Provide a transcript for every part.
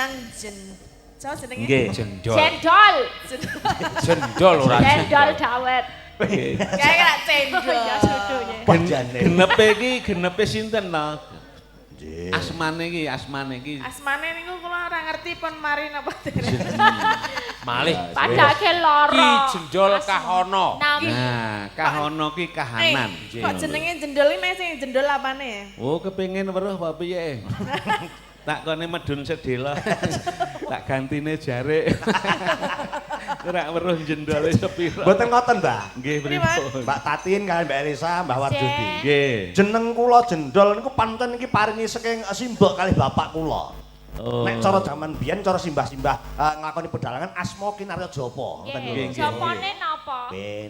Panjenengan Jawa jenenge? Nggih, jendol. Cendol. Jendol ora Cendol dawet. Kayak cendol. Ya jodohnya. Genepe sinten to? Asmane iki. Asmane niku kula ora ngerti pun mari napa Malih. Padake lara. Ki Jendol Kahono. Nah, kahono ki kahanan. Kok jenenge jendol iki sing jendol apane? Oh, kepengin weruh apa piye? Tak kone medun sedela. Tak gantine jarik. Ora weruh jendole sepira. Mboten ngoten, Mbak. Nggih, pripun? Mbak Tatin kalian Mbak Elisa, Mbak Warjudi. Nggih. Jeneng kula Jendol niku pancen iki paringi saking simbok kalih bapak kula. Oh. Nek cara jaman biyen cara simbah-simbah nglakoni pedalangan asma Kinarya Japa. Ngoten Nggih, niku. sapane napa?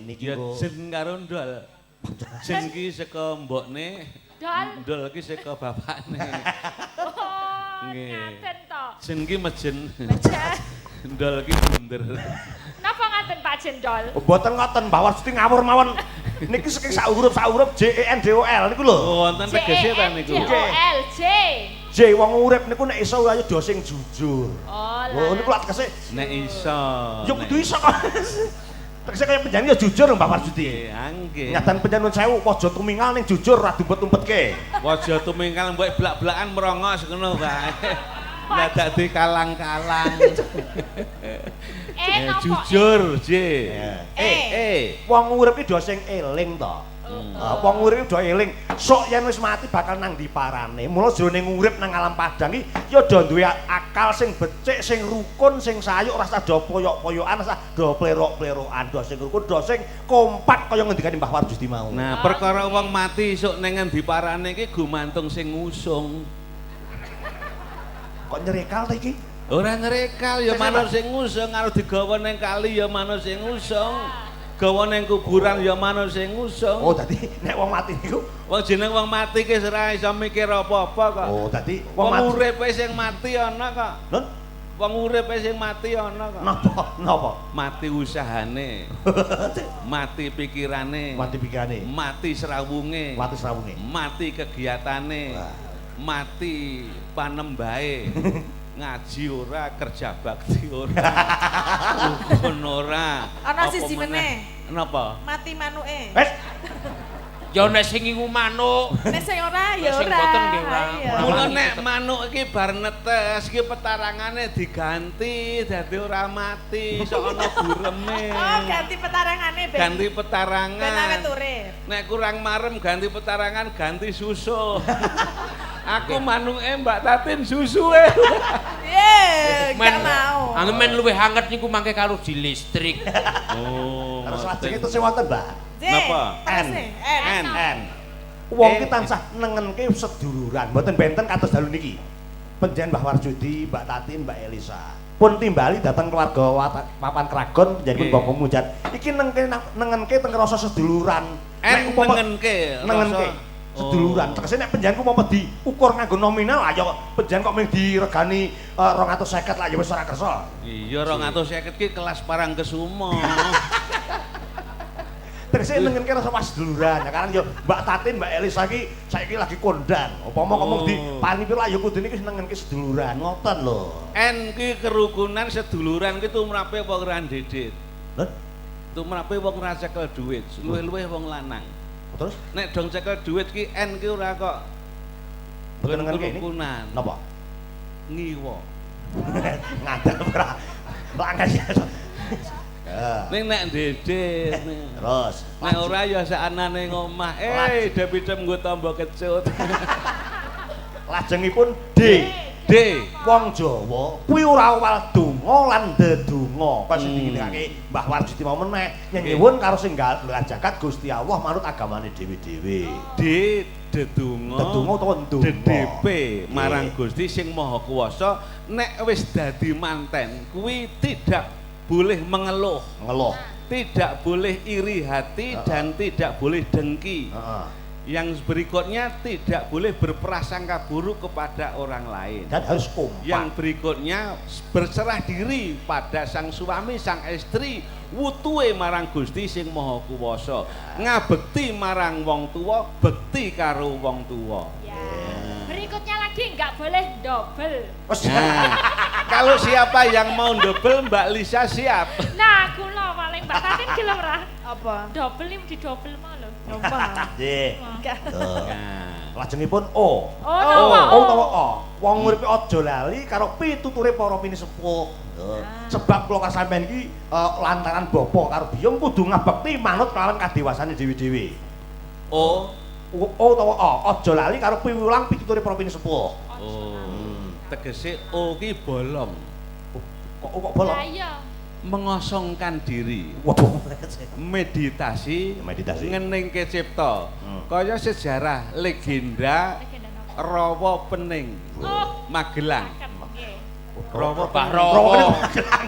Niki Ya kok jen karo ndol. Jen ki saka mbokne, Dol. ndol ki saka bapakne. Oh, Nggih. ngaten to. Jen ki mejen. Mejen. Ndol ki bunder. Napa ngaten Pak Jendol? mboten ngoten Mbak Warjudi ngawur mawon. Niki saking sak huruf JENDOL niku lho. Oh, wonten tegese ta niku. JOL J. J wong urip niku nek iso ayo do sing jujur. Oh, Oh niku lak tegese Nek iso. ya kudu iso kok. Tegese kaya penyanyi ya jujur Mbak Warjudi. Nggih. Nyadan penyanyi sewu aja tumingal ning jujur ra dumpet-umpetke. Waja tumingkal mbok blak-blakan merongos ngono wae. Dadak dikalang-kalang. Napa? Jujur, J. Wong urip iki do sing eling to. Wong urip do eling, sok yen wis mati bakal nang diparane. Mula jroning urip nang alam padang iki ya do duwe akal sing becik, sing rukun, sing sayuk, rasa do poyok-poyokan, rasa do plerok-plerokan, do sing rukun, do sing kompak kaya ngendikane Mbah Warjudi mau. Nah, perkara wong mati sok ning ngendi parane iki gumantung sing ngusung. Kok nyerekal ta iki? Ora ngerekal ya manut sing ngusung, karo digawa ning kali ya manut sing ngusung. Gawa ning kuburan ya manut sing ngusung. Oh, dadi nek wong mati niku Wong jeneng wong mati ki ora iso mikir apa-apa kok. oh, dadi Wong mati. uripe sing mati ana kok. Lho, Wong uripe sing mati ana kok. napa? Mati usahane, mati pikirane, Mati pikirane, mati serawunge, mati srawunge. mati kegiatane, Wah. mati panembahe. Ngaji ora, kerja bakti ora. Rukun ora. Ana Apa siji meneh. Napa? Mati manuke. Ya nek sing ngingu manuk. Nek sing ora ya Nek sing ora. boten nggih ora. Iya. Mula nek manuk iki bar netes iki petarangane diganti dadi ora mati, sok ana gureme. Oh, ganti petarangane ben. Ganti Ben petarangan. awet urip. Nek kurang marem ganti petarangan, ganti susu. Aku manuke Mbak Tatin susuwe. Ye, gak mau. Angin men luwih hangat niku mangke karo di listrik. Oh. Terus lajeng itu sing wonten, Mbak. Napa? N. Wong ki tansah nengenke seduluran, mboten benten kados dalu niki. Panjenengan Mbah Warjudi, Mbak Tatin, Mbak Elisa. Pun timbali dateng keluarga papan kragon panjenengan Mbah Mujat. Iki nengenke teng rasa seduluran. Nek nengenke. Seduluran. Tegese nek panjenengan umpama diukur nganggo nominal ayo panjenengan kok mung diregani 250 lah ya wis ora kersa. Iya 250 ki kelas Parangkesuma. Tegese nengenke rasa pas seduluran. Ya kan yo Mbak Tatin, Mbak Elisa iki saiki lagi kondang. Upama ngomong di paling pira ya kudune iki nengenke seduluran. Ngoten lho. N ki kerukunan seduluran ki tumrape wong ra ndedit. Lho, Tumrape wong ra cekel dhuwit, luwih-luwih wong lanang. terus Nek dong cekel dhuwit ki N ki ora kok. mboten nengenke ini. Kerukunan. Napa? Ngiwa. Ngadal ora. Langgan ya. Ning nek ndedit. Terus Nek ora ya sakanane ngomah. Depidem nggo tamba kecut. lajengipun D. D. Wong Jawa kuwi ora awal donga lan ndedonga. Pas dikake Mbah Warjudi mau meneh nyuwun karo sing nggal jagat Gusti Allah manut agamane dhewe-dhewe. D. Dedonga. Dedonga utawa ndonga. DDP marang Gusti sing Maha Kuwasa nek wis dadi manten kuwi tidak boleh mengeluh, Ngeluh. tidak boleh iri hati dan tidak boleh dengki. Heeh. Yang berikutnya tidak boleh berprasangka buruk kepada orang lain. Dan harus kompak. Yang berikutnya berserah diri pada sang suami, sang istri, wutuhe marang Gusti sing Maha Kuwasa. Ngabekti marang wong tuwa, bekti karo wong tuwa. Ya. Berikutnya lagi nggak boleh double. Wes. Nah, Kalau siapa yang mau double Mbak Lisa siap. Nah, kula paling Mbak Tatin gelem ora? Apa? Double iki di double mah lho. Coba. Nggih. Tuh. Nah, Lajengipun O. Oh, napa? O utawa O. Wong uripe aja lali karo pituture para pinisepuh. Sebab kula sampeyan iki lantaran bapa karo biyung kudu ngabekti manut kelawan kadewasane dewi-dewi. oh, O utawa O, aja lali karo piwulang pituture para pinisepuh. tegese O ki bolong, Kok bolong? Lah iya. mengosongkan diri, Waduh. meditasi, Meditasi. ngeningke cipta. Kaya sejarah legenda Legenda napa? Rawa Pening, Oh, Magelang. paket nggih. Rawa Pak Pening. Rowo.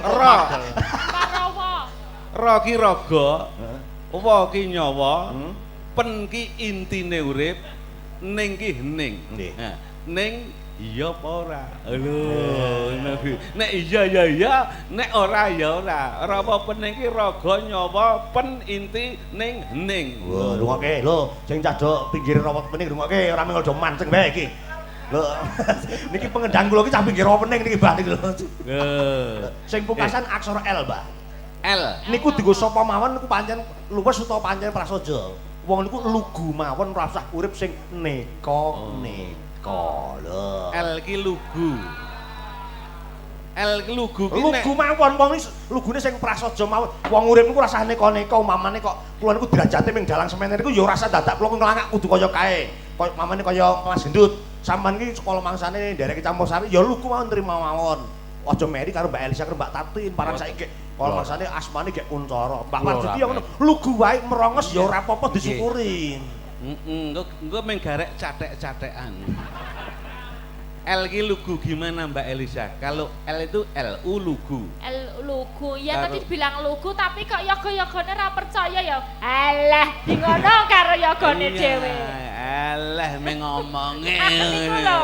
Ra, Pak Rowo. ra ki raga, wa ki nyawa, pen ki intine urip, ning ki hening. Nggih. Nah, ning iya apa ora? Lho, nek iya ya iya, nek ora ya ora. Rawa Pening ki raga nyawa pen inti ning hening. Wah, rungokke lho, sing cah pinggir rawa pening rungokke ora mengko do mancing bae iki. Lho, niki pengendang kula iki cah pinggir rawa pening niki, Mbah niki lho. Sing pungkasan aksara L, Mbah. L. Niku dienggo sapa mawon niku pancen luwes utawa pancen prasaja. Wong niku lugu mawon ora usah urip sing neka. Lho. L ki lugu. L ki lugu ki nek Lugu mawon wong iki lugune sing prasaja mawon. Wong urip niku rasane neka-neka umpamane kok kula niku derajate ming dalang semene niku ya ora usah dadak kula nglangak kudu kaya kae. Kaya mamane kaya Mas Gendut. Sampeyan ki sekolah mangsane nderek campur sari ya lugu mawon trima mawon. Aja meri karo Mbak Elisa karo Mbak Tatin, parang saiki sekolah mangsane asmane gek Kuncoro. Mbak Marjuki ya ngono, lugu wae merongos ya ora apa-apa disyukuri. engko meng garek catek-catekan. L ki lugu gimana Mbak Elisa? Kalau L itu LU lugu. Lugu. Ya tadi Karo- bilang lugu tapi kok yoga-yogane ora percaya ya. Alah, di ngono karo yogane dhewe. Alah meng ngomonge. Niku lho.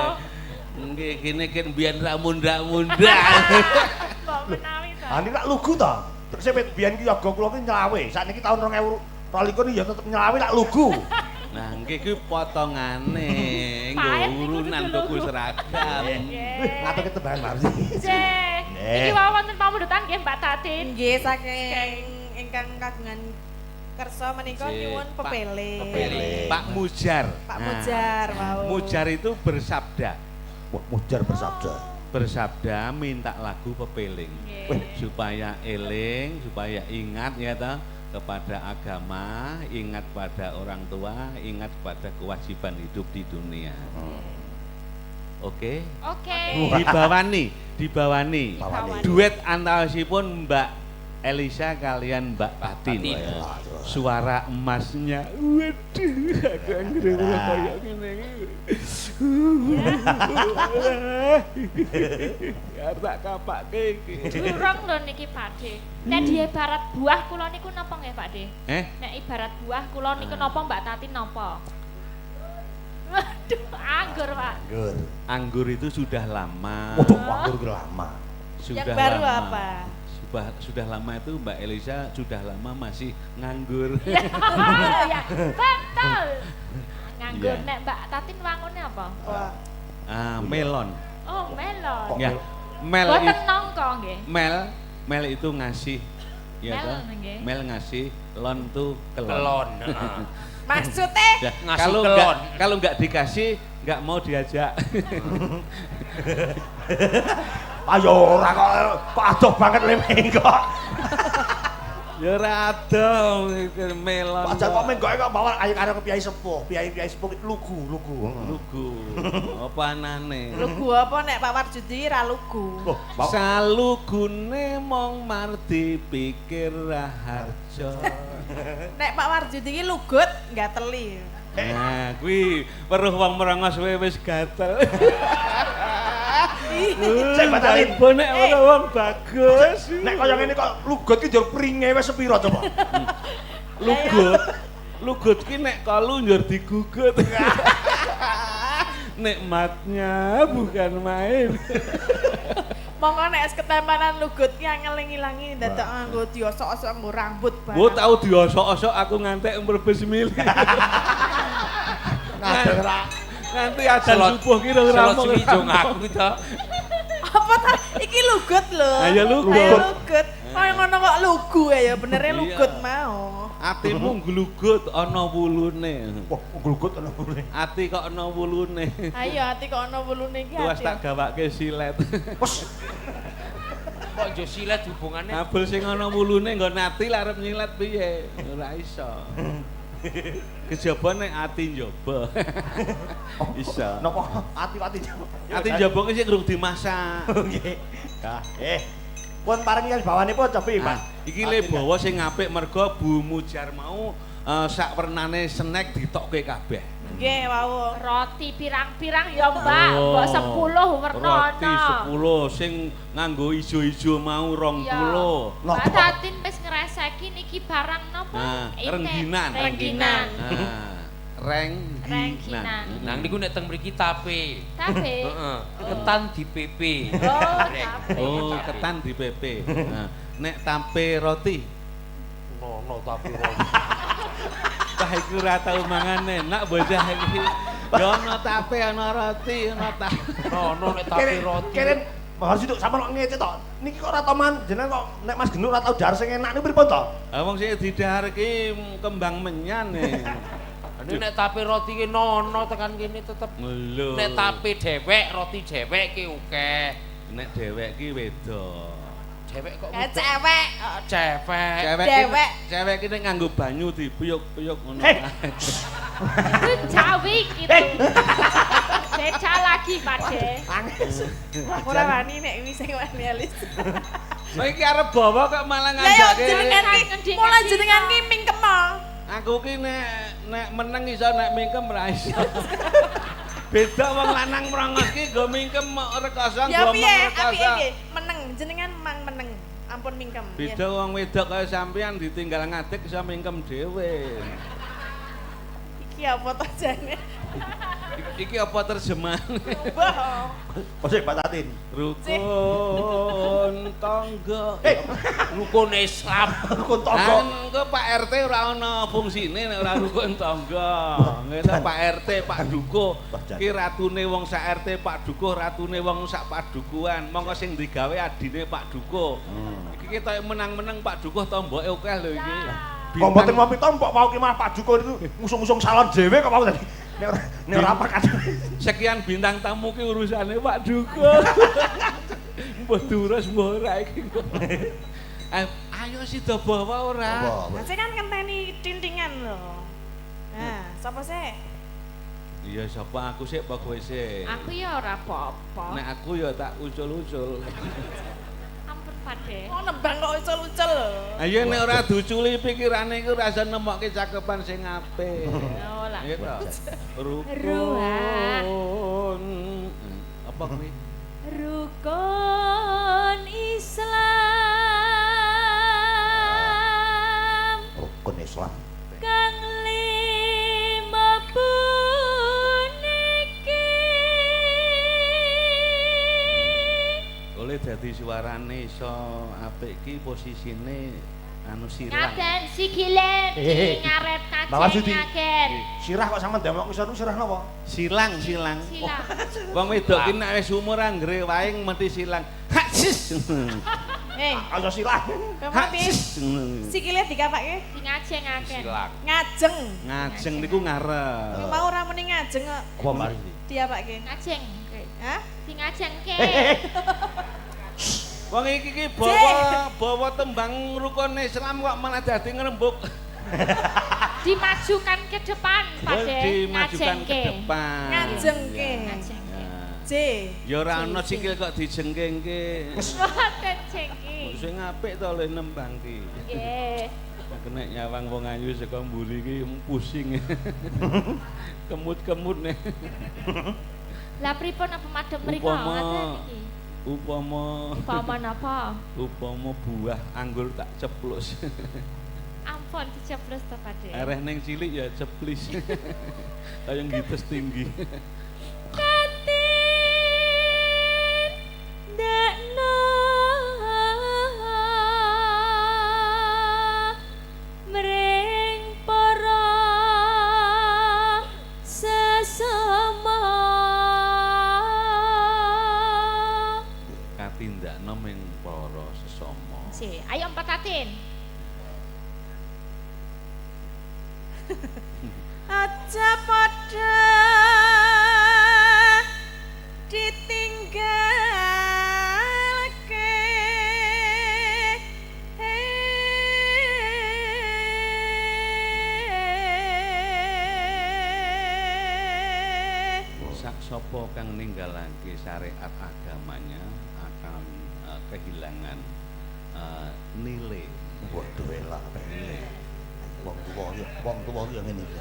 Nggih kene ken biyen ra munda-munda. Mbok menawi to. Ah niki lak lugu to. Terus biyen ki yoga kula ki nyelawe. Sakniki tahun 2022 ya tetep nyelawe lak lugu. Nah, nggih ki potongane, nggo Pahit, urunan niku tuku seragam. Ngatur ketebalan Mbak. Cek. Iki wae wonten pamundutan nggih Mbak Tatin. Nggih saking ingkang kagungan kersa menika Cek, nyuwun Pak- pepele. Pak Mujar. Pak Nah, Mujar mau. Mujar itu bersabda. Mujar bersabda. Bersabda minta lagu pepeling. Nggih. Supaya eling, supaya ingat ya toh kepada agama, ingat pada orang tua, ingat pada kewajiban hidup di dunia. Oke. Oke. Dibawani. Bawani. Duet antawisipun Mbak Elisa kalian Mbak Tatin. Tatin. Suara emasnya, waduh, aku anggere ora kaya ngene. Arep tak kapake iki. Durung lho niki Pakde. Nek diibarat buah kula niku napa nggih Pakde? Nek ibarat buah kula niku napa Mbak Tatin napa? Waduh, anggur Pak. Anggur. Anggur itu sudah lama. Waduh, anggur ki lama. Sudah Yang baru lama. apa? Sudah lama itu Mbak Elisa sudah lama masih nganggur. Ya, betul. Nganggur Iya. nek Mbak Tatin wangune apa? Wah. Melon. Oh, melon. Kok Ya, mel Boten itu nongko nggih. Mel itu ngasih ya Mel, toh? nggih. Mel ngasih, lon tuh kelon. Kelon. Maksudnya Ya, Ngasih kalau kelon. kalau nggak dikasih nggak mau diajak. Ayo ora kok adoh banget lemeng kok. Ya rada melon. Pancen kok menggoke kok bawa ayo karo Kyai Sepuh. Kyai Sepuh ki lugu. lugu. Apa anane? lugu apa nek Pak Warjudi ra lugu. Loh, bawa Salugune mong mardi pikir raharja. Nek Pak Warjudi iki lugut enggak teli. Nah, kuwi weruh wong merongos wis gatel. Cek Mbak Tatin. Bonek weruh wong bagus. nek kaya ngene kok lugut ki njur pringe wis sepira coba. Lugut ki nek kalu njur digugut. Nikmatnya bukan main. Monggo nek ketempanan lugut ki angel ngilangi dadak nganggo diosok-osok nggo rambut barang. Gua tau diosok-osok aku ngantek mrebes milih. Ngader ra. Nganti adzan subuh ki ora Selot rampung. sing ijo ngaku to. Apa ta? Iki lugut lho. Ayo lugut. Ayo lugut. Kaya ngono kok lugu ya, benernya Iya. lugut mau. Atimu nglugut ana wulune. Wah, glugut ana wulune. Ati kok ana wulune. Ayo ati kok ana wulune iki Wes ati. tak gawake silet. Wes, Kok yo silet hubungannya? Abul sing ana wulune nggon ati lah arep nyilet piye? Ora iso. Kejaba nek ati njaba. Iso. napa ati-ati jawab. Ati njaba ki sing durung dimasak. Nggih. Pun paring yang bawanipun cobi, Pak. Iki le bawa sing apik mergo Bu Mujar mau sak wernane snack ditokke kabeh. Nggih wau. Roti pirang-pirang ya Mbak, Oh. mbok 10 werna Roti ana. 10 sing nganggo ijo-ijo mau 20. Mbak Tatin wis ngreseki niki barang napa? Nah, Ini, rengginan. Rengginan. Nah, Rengginan. Nang niku nek teng mriki tape. Tape. Heeh. Ketan di PP. Oh, tape. Oh, ketan di PP. Nah, nek tape roti. No tape roti. Wah, iku ora tau mangan enak bocah iki. Ya ana tape, ana roti, ana tape. No nek tape roti. Keren harus itu sama kok ngece to. Niki kok ora toman jenengan kok nek Mas Genur ora tau jar sing enak niku pripun to? Ah wong sing didahar ki kembang menyan e. Ini nek tape roti ki nono tekan kene tetep. Lho. Nek tape dewek, roti dewek ki akeh. Nek dhewek ki wedok. Dewek kok Kayak cewek. cewek. Dewek. Cewek ki nek nganggo banyu dipuyuk-puyuk ngono. Hei. Itu Jawi gitu. Beda lagi Pak De. Ora wani nek iki sing wani alis. Kowe iki arep bawa kok malah Lah yo ngajake. jenengan ki mulai jenengan ki mingkem. Aku ki nek meneng iso nek mingkem ra iso. Beda wong lanang mrongos ki nggo mingkem rekoso Ya nggo piye? rekoso. Piye? Meneng jenengan mang meneng. Ampun mingkem. Beda wong wedok kaya sampean ditinggal ngadeg iso mingkem dhewe. Iki apa to jane? Iki apa terjemahan? Wah. Kosek Pak Tatin. Rukun tangga. Rukun Islam. Rukun tangga. Engko Pak RT ora ana fungsine nek ora rukun tangga. Ngene Pak RT, Pak Dukuh. Ki ratune wong sak RT Pak Dukuh, ratune wong sak padukuhan. Monggo sing digawe adine Pak Dukuh. Iki ketok menang-menang Pak Dukuh tomboke akeh lho iki. Kok mboten ngopi tombok mau ki malah Pak Dukuh itu ngusung-ngusung salon dhewe kok mau tadi. Nek ora apa Sekian bintang tamu ki urusane Pak Dukuh. Mbah durus mbah ora iki. Ayo sida bawa ora? Saya kan ngenteni tintingan lho. Nah, sapa sih? Iya sapa aku sik apa kowe sik? Aku ya ora apa-apa. Nek aku ya tak ucul-ucul. Ampun Pak De. Oh nembang kok ucul-ucul lho. Ayo nek ora duculi pikirane iku rasa nemokke cakepan sing apik. Oh lah. Iya toh. Ruhan. Rukun. Apa kuwi? Rukun Islam rukun Islam. kang lima puniki Oleh dadi suarane iso apik ki posisine anu sirah. ngaten sikile ngaret Bawa kaceng Sudi. ngagen Sirah kok sampean demok iso sirah napa? Silang. silang Wong wedok ki nek wis umur anggere waing mesti silang. Haksis. Ayo silah. Kemana piye? Haksis. Sikile dikapake di ngajeng ngagen Silang. ngajeng. Ngajeng niku ngarep. Iki mau ora muni ngajeng kok Apa mari? diapake. ngajeng Hah? di ngajeng ke Wong iki ki bawa tembang rukun Islam kok malah dadi ngrembug. dimajukan ke depan Pak De Dimajukan ke depan. Ngajengke. ngajeng ke J. Ya ora ana sikil kok dijengkengke. boten jengki Sing apik to le nembang ki. nggih Kena nyawang wong ayu saka mburi ki pusing. Kemut-kemut nih. lah pripun apa madem mriku Upama ngaten iki upama napa upama buah anggur tak ceplus. ampun diceplos to Pak De Areh ning cilik ya ceplis. Kaya ngites tinggi. katin dakno mring para sesama Si, ayo Mbak Tatin. Aja padha ditinggalke Sak sapa kang ninggalake syariat agamanya akan kehilangan nilai. Waduh elak nilai. Wong tuwa ya ngene iki.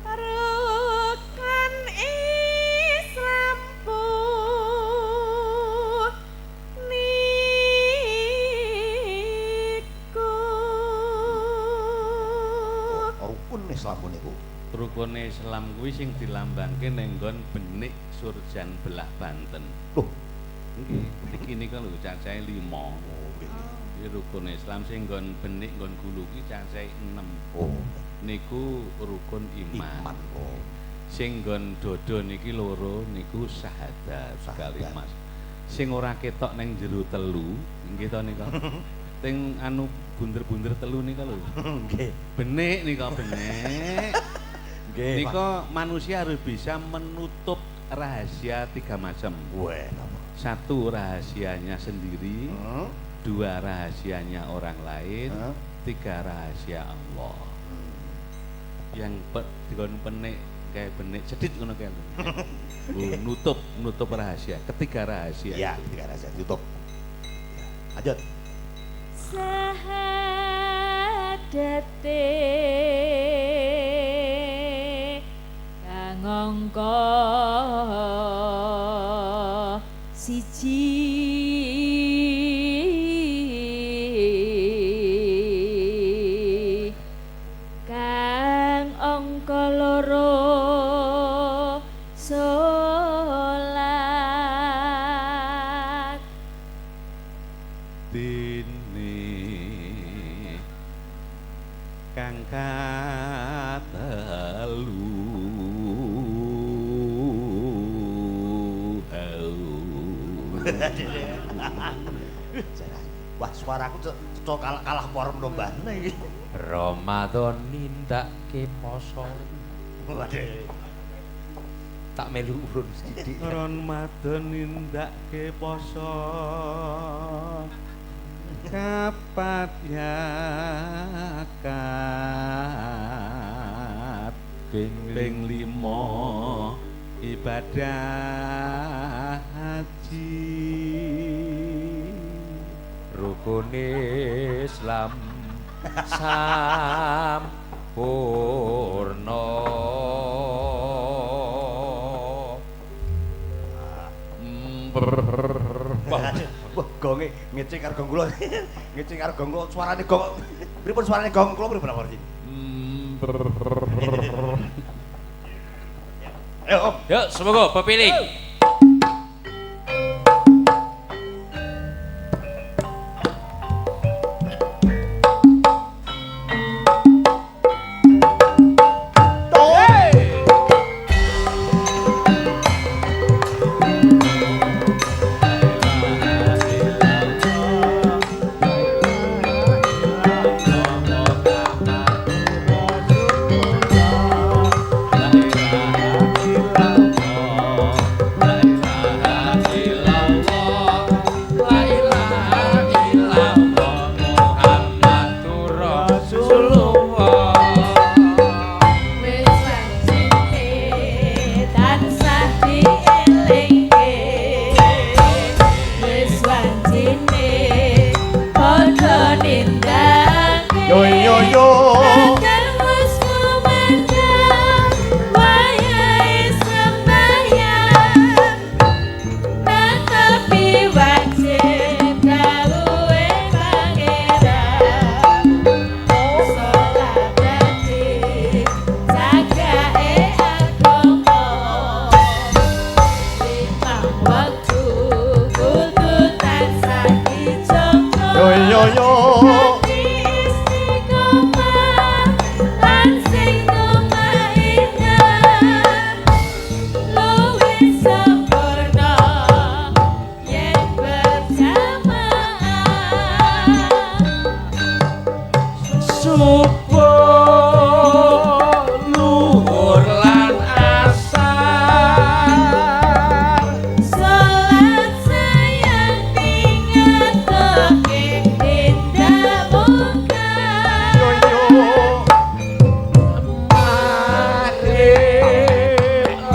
Rukun Islam niku Rukun Islam niku. Rukun Islam kuwi sing dilambangke ning nggon benik Surjan Belah Banten. Loh, Nggih, iki nika lho cacahe 5. Iki rukun Islam sing nggon benik nggon gulu iki cacahe 6. oh, Niku rukun iman. iman. Oh, Sing nggon dodo niki loro niku syahadat sekali Mas. Sing ora ketok ning jero telu, nggih to nika. Ting anu bunder-bunder telu nika lho. nggih. Benik nika benik. Nggih. Nika manusia harus bisa menutup rahasia 3 macam. Weh, napa? 1 rahasianya sendiri, 2 rahasianya orang lain, 3 rahasia Allah. Yang dikon penik kayak benik cedit ngono kae. nutup rahasia, ketiga rahasia. Iya, itu. 3 rahasia tutup. Lanjut. Sahadate kang angka siji kang angka loro salat Dene kang katelu Wah, suaraku cocok kalah porem lombane iki. Ramadan nindake poso. Waduh. Tak melu urun sithik. Ramadan nindake poso kapat yakat ping 5 ibadah haji Rukun Islam sampurna. Wah, gonge ngecek karo gong kula. Ngecek karo gong kula suarane gong. Pripun suarane gong kula pripun apa iki? Ayo, Om. Yuk, semoga pepiling.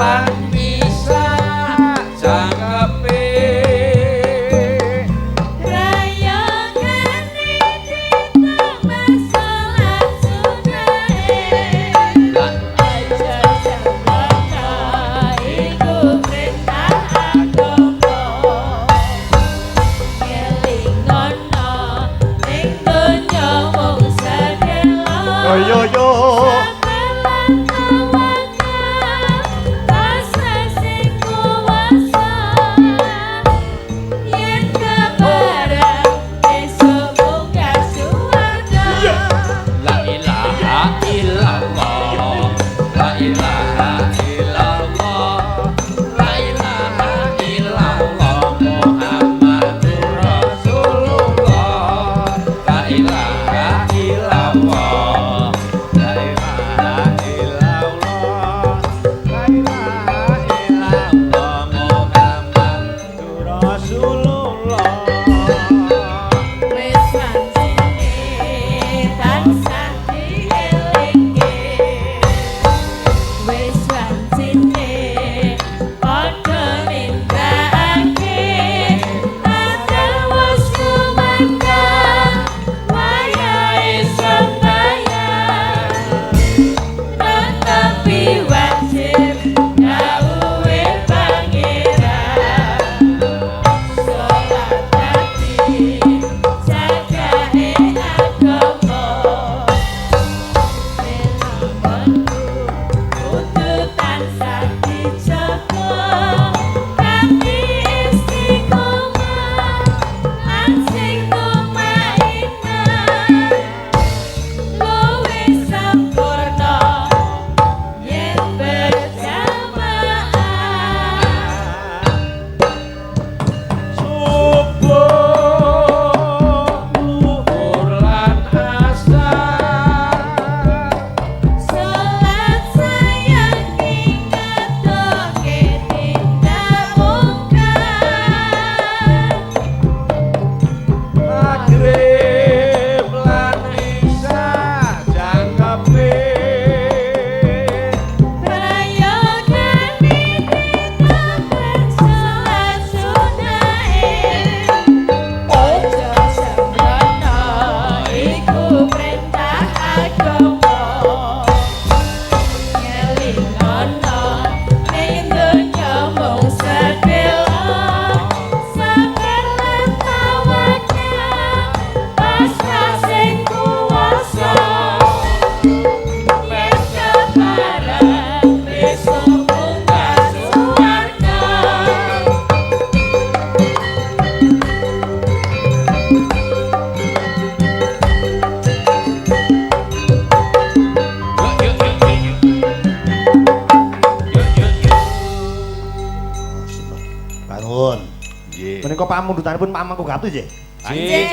lan bisa jangkepe Yo yo Menika pamundutanipun Pamangku Gatu nggih. Nggih.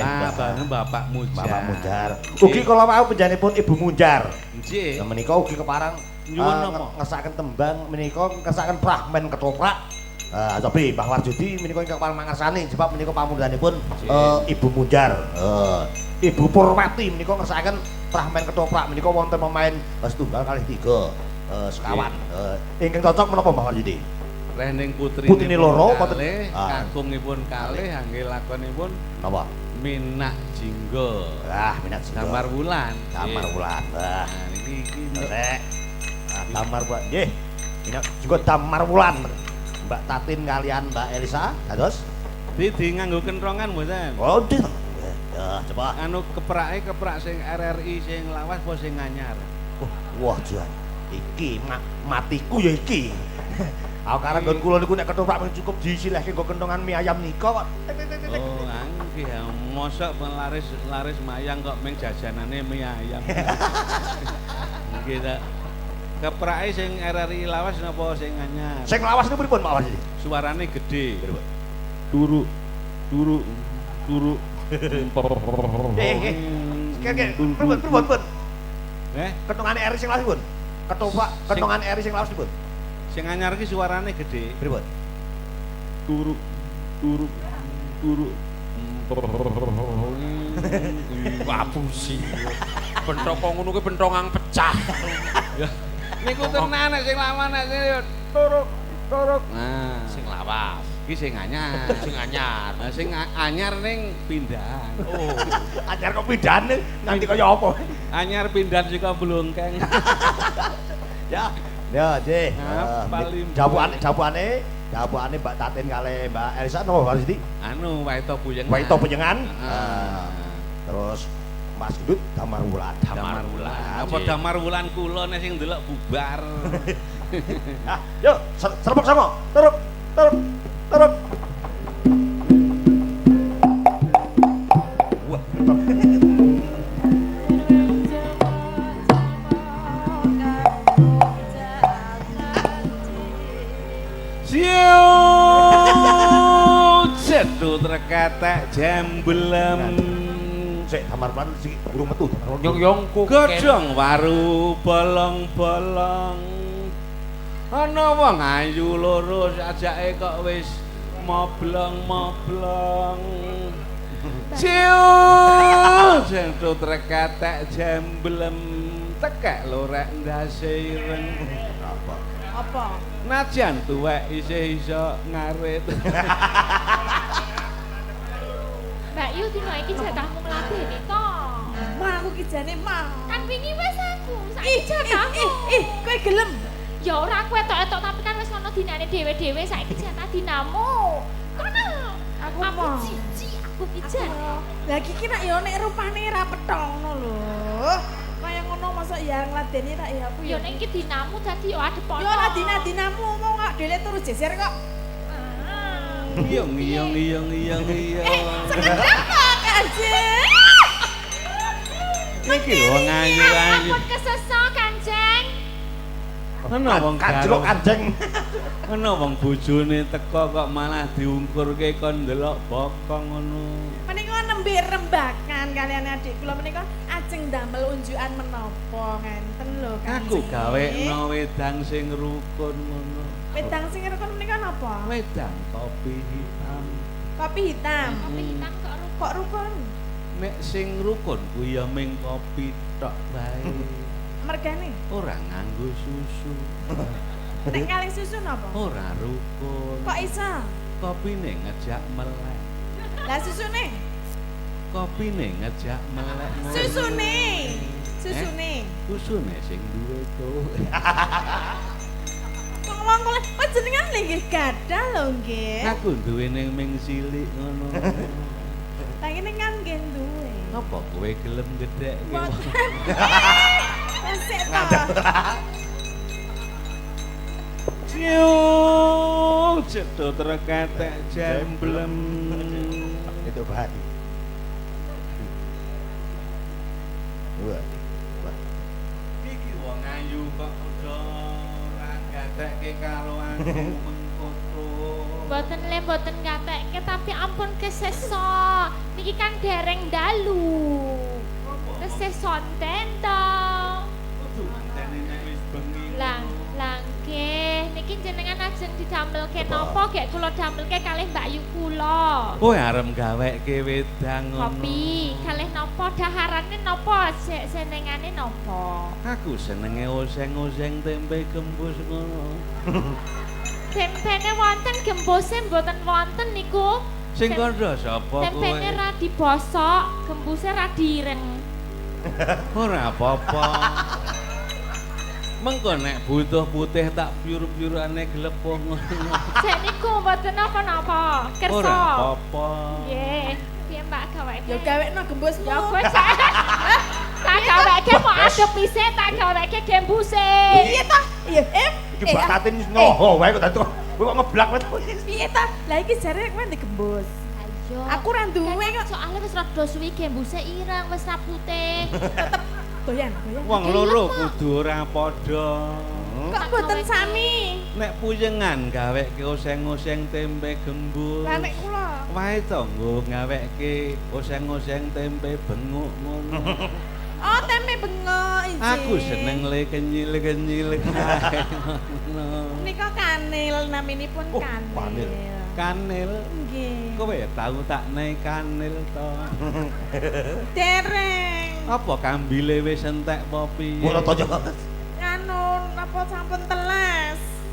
Nggih. Bapak Mujar. Bapak Mujar. Ugi kala wau panjenenganipun Ibu Mujar. Nggih. Menika ugi keparang nyuwun napa? Ngesaken tembang menika ngesaken prahmen ketoprak. Tapi Mbah Warjudi menika ingkang paling mangersani sebab menika pamundutanipun Ibu Mujar. Ibu Purwati menika ngesaken prahmen ketoprak menika wonten pemain setunggal kalih 3 sekawan. Ingkang cocok menapa Mbah Warjudi? Rening putrine loro kalih, kakungipun kalih anggih lakonipun napa? Minak Jingga. Minak Jingga. Damar Wulan. Damar Wulan. Iki nek Damar Wulan nggih. Minak Jingga Damar Wulan. Mbak Tatin kalian Mbak Elisa dados di nganggo kentrongan mboten. Oh, nggih. Ya, coba anu keprak sing RRI sing lawas apa sing anyar? Wah, jan. Iki matiku ya iki. Aku karang nggon kula niku nek ketoprak cukup disilehke nggo kentongan mie ayam nika kok. Oh, nggih ya. Mosok laris mayang kok ming jajanane mie ayam. Nggih ta. Keprake sing RRI lawas napa sing anyar? Sing lawas niku pripun Pak Wasi? Suarane gede. Turu. Pripun? Ketongane RRI sing lawas pripun? Ketoprak ketongane RRI sing lawas pripun? Sing anyar iki suarane gede. Pripun? Turu. Wabusi. Bentrok kok ngono kuwi bentongang pecah. Niku tenan nek sing lawan nek turuk. Nah, Sing lawas, iki sing anyar. sing anyar. Nah, sing anyar ning pindahan. Oh, Ajar kok pindahane nanti kaya apa? Anyar pindahan saka Blongkeng. Ya. Ya, J. Paling Jabuane Mbak Tatin kali Mbak Elisa no harus di. Anu Waito Puyengan. Waito Penyengan. Ah. Terus Mas Gendut Damar Wulan. Damar Wulan. Apa Damar Wulan kula nek sing ndelok bubar. Ah, yuk, serpok sama. Teruk. Wah, Siu cedhut reketek jembelem. Sik Damar Wulan sing burung metu. Yung ku. Godhong waru bolong-bolong. Ana wong ayu loro sajake kok wis moblong-moblong. Ciu jentut reketek jemblem tekek lorek ndase ireng. Apa? Najan tuwek isih iso ngarit. Mbak Yu dino iki jatahmu ngladeni to. Mah aku ki jane mah. Kan wingi wis aku, saiki jatahmu. Kowe gelem? Ya ora aku etok-etok tapi kan wis ono dinane dhewe-dhewe saiki jatah dinamu. Kono. Aku Aku mau. cici, aku pijan. Lah iki nak ya nek rupane ra petha ngono lho. Kaya ngono masa ya ngladeni tak ya aku Ya nek iki dinamu dadi yo adep ono. Yo ora dina-dinamu ngomong kok dhewe turu jejer kok. Iyong. Kenapa Kanjeng? Iki wong ayu-ayu. Ampun kesesa Kanjeng. Ana wong Kanjeng Kanjeng. Ana wong bojone teko kok malah diungkurke kon ndelok bokong ngono. Menika nembe rembakan kalian adik kula menika ajeng damel unjukan menapa ngenten lho Kanjeng. Aku gawekno wedang sing rukun ngono. Wedang sing rekon menika napa? Wedang kopi hitam. Kopi hitam. Kopi hitam kok ru. Kok rukun? Nek sing rukun kuwi ya ming kopi tok bae. Mergane. Ora nganggo susu. Nek kalih susu napa? Ora rukun. Kok iso? Kopine ngejak melek. Lah susune? Kopine ngejak melek. Susune. Susune. Susune sing duwe to. Wong kula panjenengan nggih gadah lho nggih. Aku duwe ning ming silik ngono. Lah ngene kan nggih duwe. Apa kowe gelem gedhekke? Sik ta. Cium cedhot reketek jemblem. Itu bahan. Wah. Iki wong ayu kok udah ora gatekke karo aku mengkoto. Mboten gatekke tapi ampun kesesa. Niki kan dereng dalu. Kesesonten to. Kudu mantene nek wis bengi. Lang nggih, niki jenengan ajeng didamelke napa gek kula damelke kalih Mbak Yu kula. Kowe arep gaweke wedang ngono. Kopi, kalih napa daharane napa senengane napa? Aku senenge oseng-oseng tempe gembus ngono. Tempene wonten gembuse mboten wonten niku. Sing kandha sapa kowe? Tempene ra dibosok, gembuse ra direng. Ora apa-apa. Mengko nek butuh putih tak pyur-pyurane glepung ngono. Sik niku mboten napa-napa. Kersa. Ora apa-apa. Nggih, piye Mbak gaweke? Ya gawekno gembusmu. Ya kowe sak. Tak gaweke mau adep isih, tak gaweke gembuse. Piye ta? Iya, Iki Mbak Tatin wis nyoho wae kok dadi kowe kok ngeblak wae. piye ta? Lah iki jare kowe digembus. Ayo. Aku ra duwe kok. Soalnya wis rada suwi gembuse ireng, wis ra putih. Tetep doyan. Wong loro kudu ora padha. Kok mboten sami? Nek puyengan gaweke oseng-oseng tempe gembus. Lah nek kula Wae to nggo gaweke oseng-oseng tempe benguk ngono. oh tempe bengok iki. Aku seneng le kenyil-kenyil kae ngono. Nika kanil naminipun Oh, kanil. kanil. Kanil. Nggih. Kowe tau tak nei kanil to. Dereng. Apa kambile wis entek apa piye? Ora to. Anu apa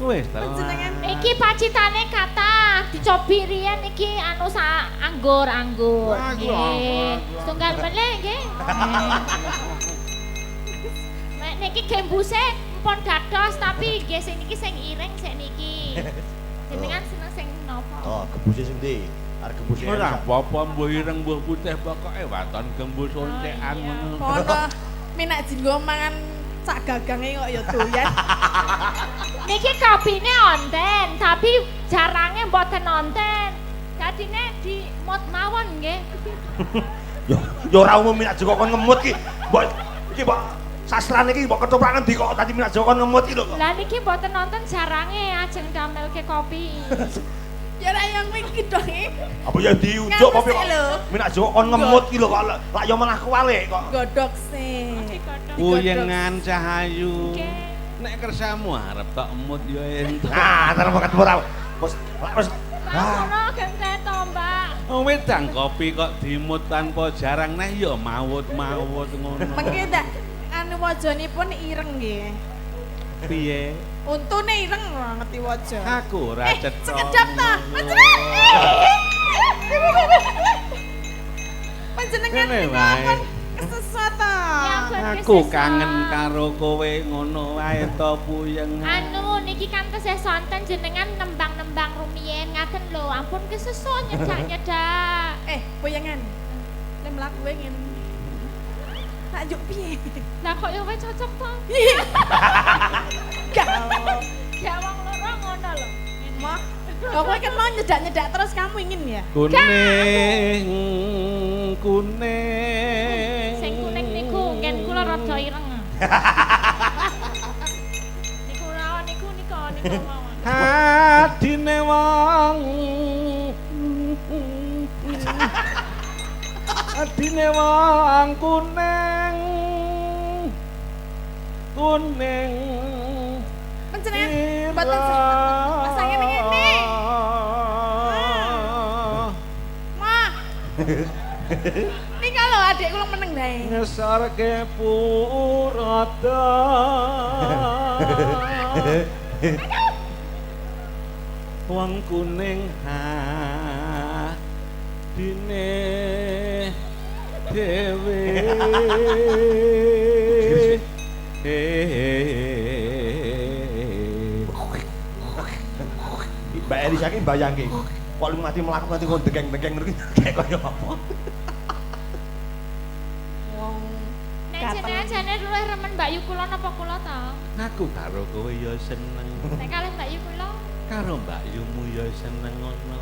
Wis ta. Panjenengan Iki pacitane kata dicobi riyen iki anu anggur. Anggur. Nggih. Setunggal meneh nggih. Nek niki gembuse pun dados tapi nggih sing niki sing ireng sik niki. Jenengan seneng sing napa? Oh, gebuse sing ndi? Arep gebuse. Ora apa-apa mbuh ireng mbuh putih pokoke waton gembus ontekan ngono. kono minak jinggo mangan sak gagange kok ya doyan. Niki kopine onten tapi jarange mboten onten. Dadine dimut mawon nggih. Yo ora umum minak joko kon ngemut ki. Mbok iki mbok sastrane iki mbok ketoprangan di kok tadi minak joko kon ngemut iki lho kok. Lah niki mboten nonton jarange ajeng damelke kopi. Ya ora yang iki dong iki. Apa ya diunjuk apa Ngapus kok lho. minak joko kon ngemut ki lho kok lak yo malah kuwalik kok. Godhog sih. Puyengan Cahayu. Nggih. Nek kersamu arep tak emut yo ento. Nah, terus kok ketemu ora. Wis Lah ngono genten to, Mbak. Wedang kopi kok dimut tanpa jarang neh yo mawut-mawut ngono. Mengki ndak anu wajanipun ireng nggih. Piye? Untune ireng ora ngerti waja. Aku ora cetha. Sekedap ta. Panjenengan Kene wae. ngomong kesesat ta. Ya, ampun, Aku Kristus. kangen karo kowe ngono wae to puyeng. Anu niki kan tesih sonten jenengan nembang-nembang rumiyin ngaten lho. Ampun kesusun nyedak-nyedak. Poyangan. Lem mlaku wae ngene. Tak juk piye? Lah kok yo wae cocok to? Gak. Ya wong loro ngono lho. Mah. Kok kowe kan mau nyedak-nyedak terus kamu ingin ya? Kuning. Sing kuning niku ngen kula rada ireng. Niku rawon niku mawon. Hadine wong. Hadine wong kuning. Panjenengan mboten pasang ngene-ngene. Mah. Nika lho adik kula meneng bae. Ngesarke purata. Wong kuning dine dhewe. Mbak Elisa ki mbayangke. Kok lu mati mlaku nganti kon degeng-degeng ngerti kayak kaya apa. Wong Nek Gatel. jenengan jane luwih remen Mbak Yu kula napa kula ta? Aku karo kowe ya seneng. Nek kalih Mbak Yu kula Karo Mbak Yumu ya seneng ngono.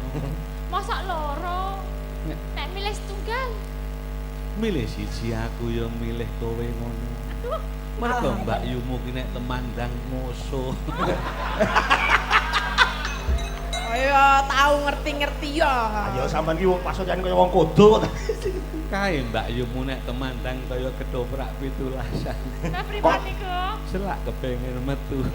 mosok loro. Nek milih setunggal. Milih siji aku ya milih kowe ngono. Mergo Mbak Yumu ki nek temandang musuh. kaya tau ngerti-ngerti ya. Ayo sampean ki wong pasokan kaya wong kodo kok. Kae Mbak Yumu nek temandang kaya ketoprak 17-an. Nah pripun niku? Selak kepengin metu.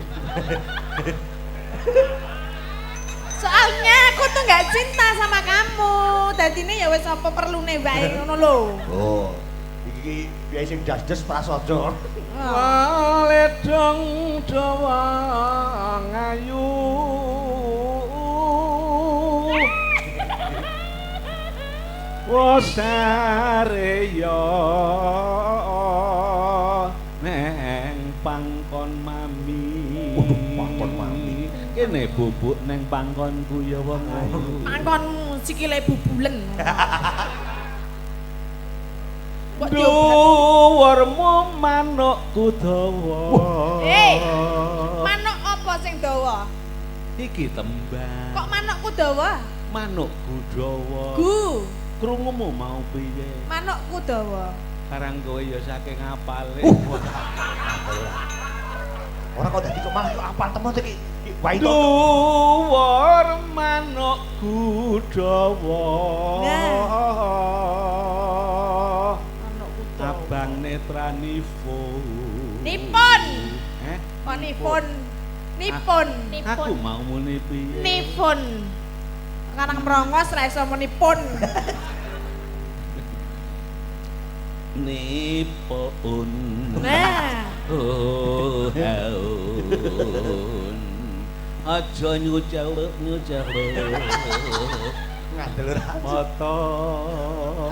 Soalnya aku tuh nggak cinta sama kamu. Dadine ya wis apa perlune wae ngono lho. Oh. Iki piye sing das-das prasaja. Waledong dawa ngayu. Wasareya neng pangkon mami. Waduh, pangkon mami. Kene bubuk neng pangkonku ya wong ayu. Mangkonmu sikile bubulen. Kok diobati? Dhuwurmu manukku dawa. Manuk apa sing dawa? Iki tembang. Kok manukku dawa? Manukku dawa. Gu. Krungumu mau piye? Manukku dawa. Karang kowe ya saking apale. Ora kok dadi kok malah kok apal temen iki. Wae to. Dhuwur manukku dawa. Manukku dawa. Abang netranifo. Nipun. Eh? Oh nipun. Nipun. Aku mau muni piye? Nipun. Karang merongos ra iso muni pun. Nipun. Nah. Oh, haun. aja nyuceluk Ngadel ora. mata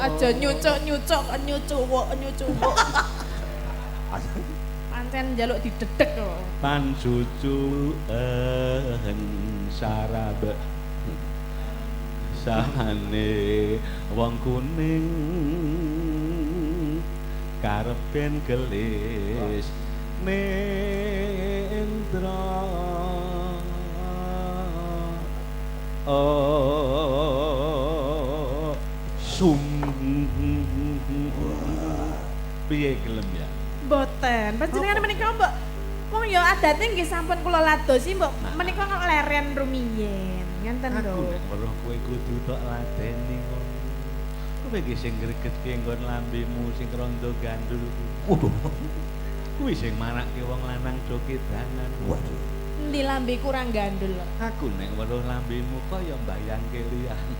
Aja nyucuk-nyucuk, nyucuwuk. Pancen njaluk didedek kok. pan cucu sarabe sahane wong kuning karepen gelis nendra sum piye gelem ya Mboten, panjenengan menika mbok wong ya adate nggih sampun kula ladosi mbok menika leren rumiyin. Ngenten aku lho. nek weruh kowe kudu tok ladeni ngono kowe iki sing gregetke nggon lambemu sing rondo gandul Waduh. kuwi sing marake wong lanang do kedangan Waduh. Endi lambe kurang gandul. aku nek weruh lambemu kaya mbayangke liyane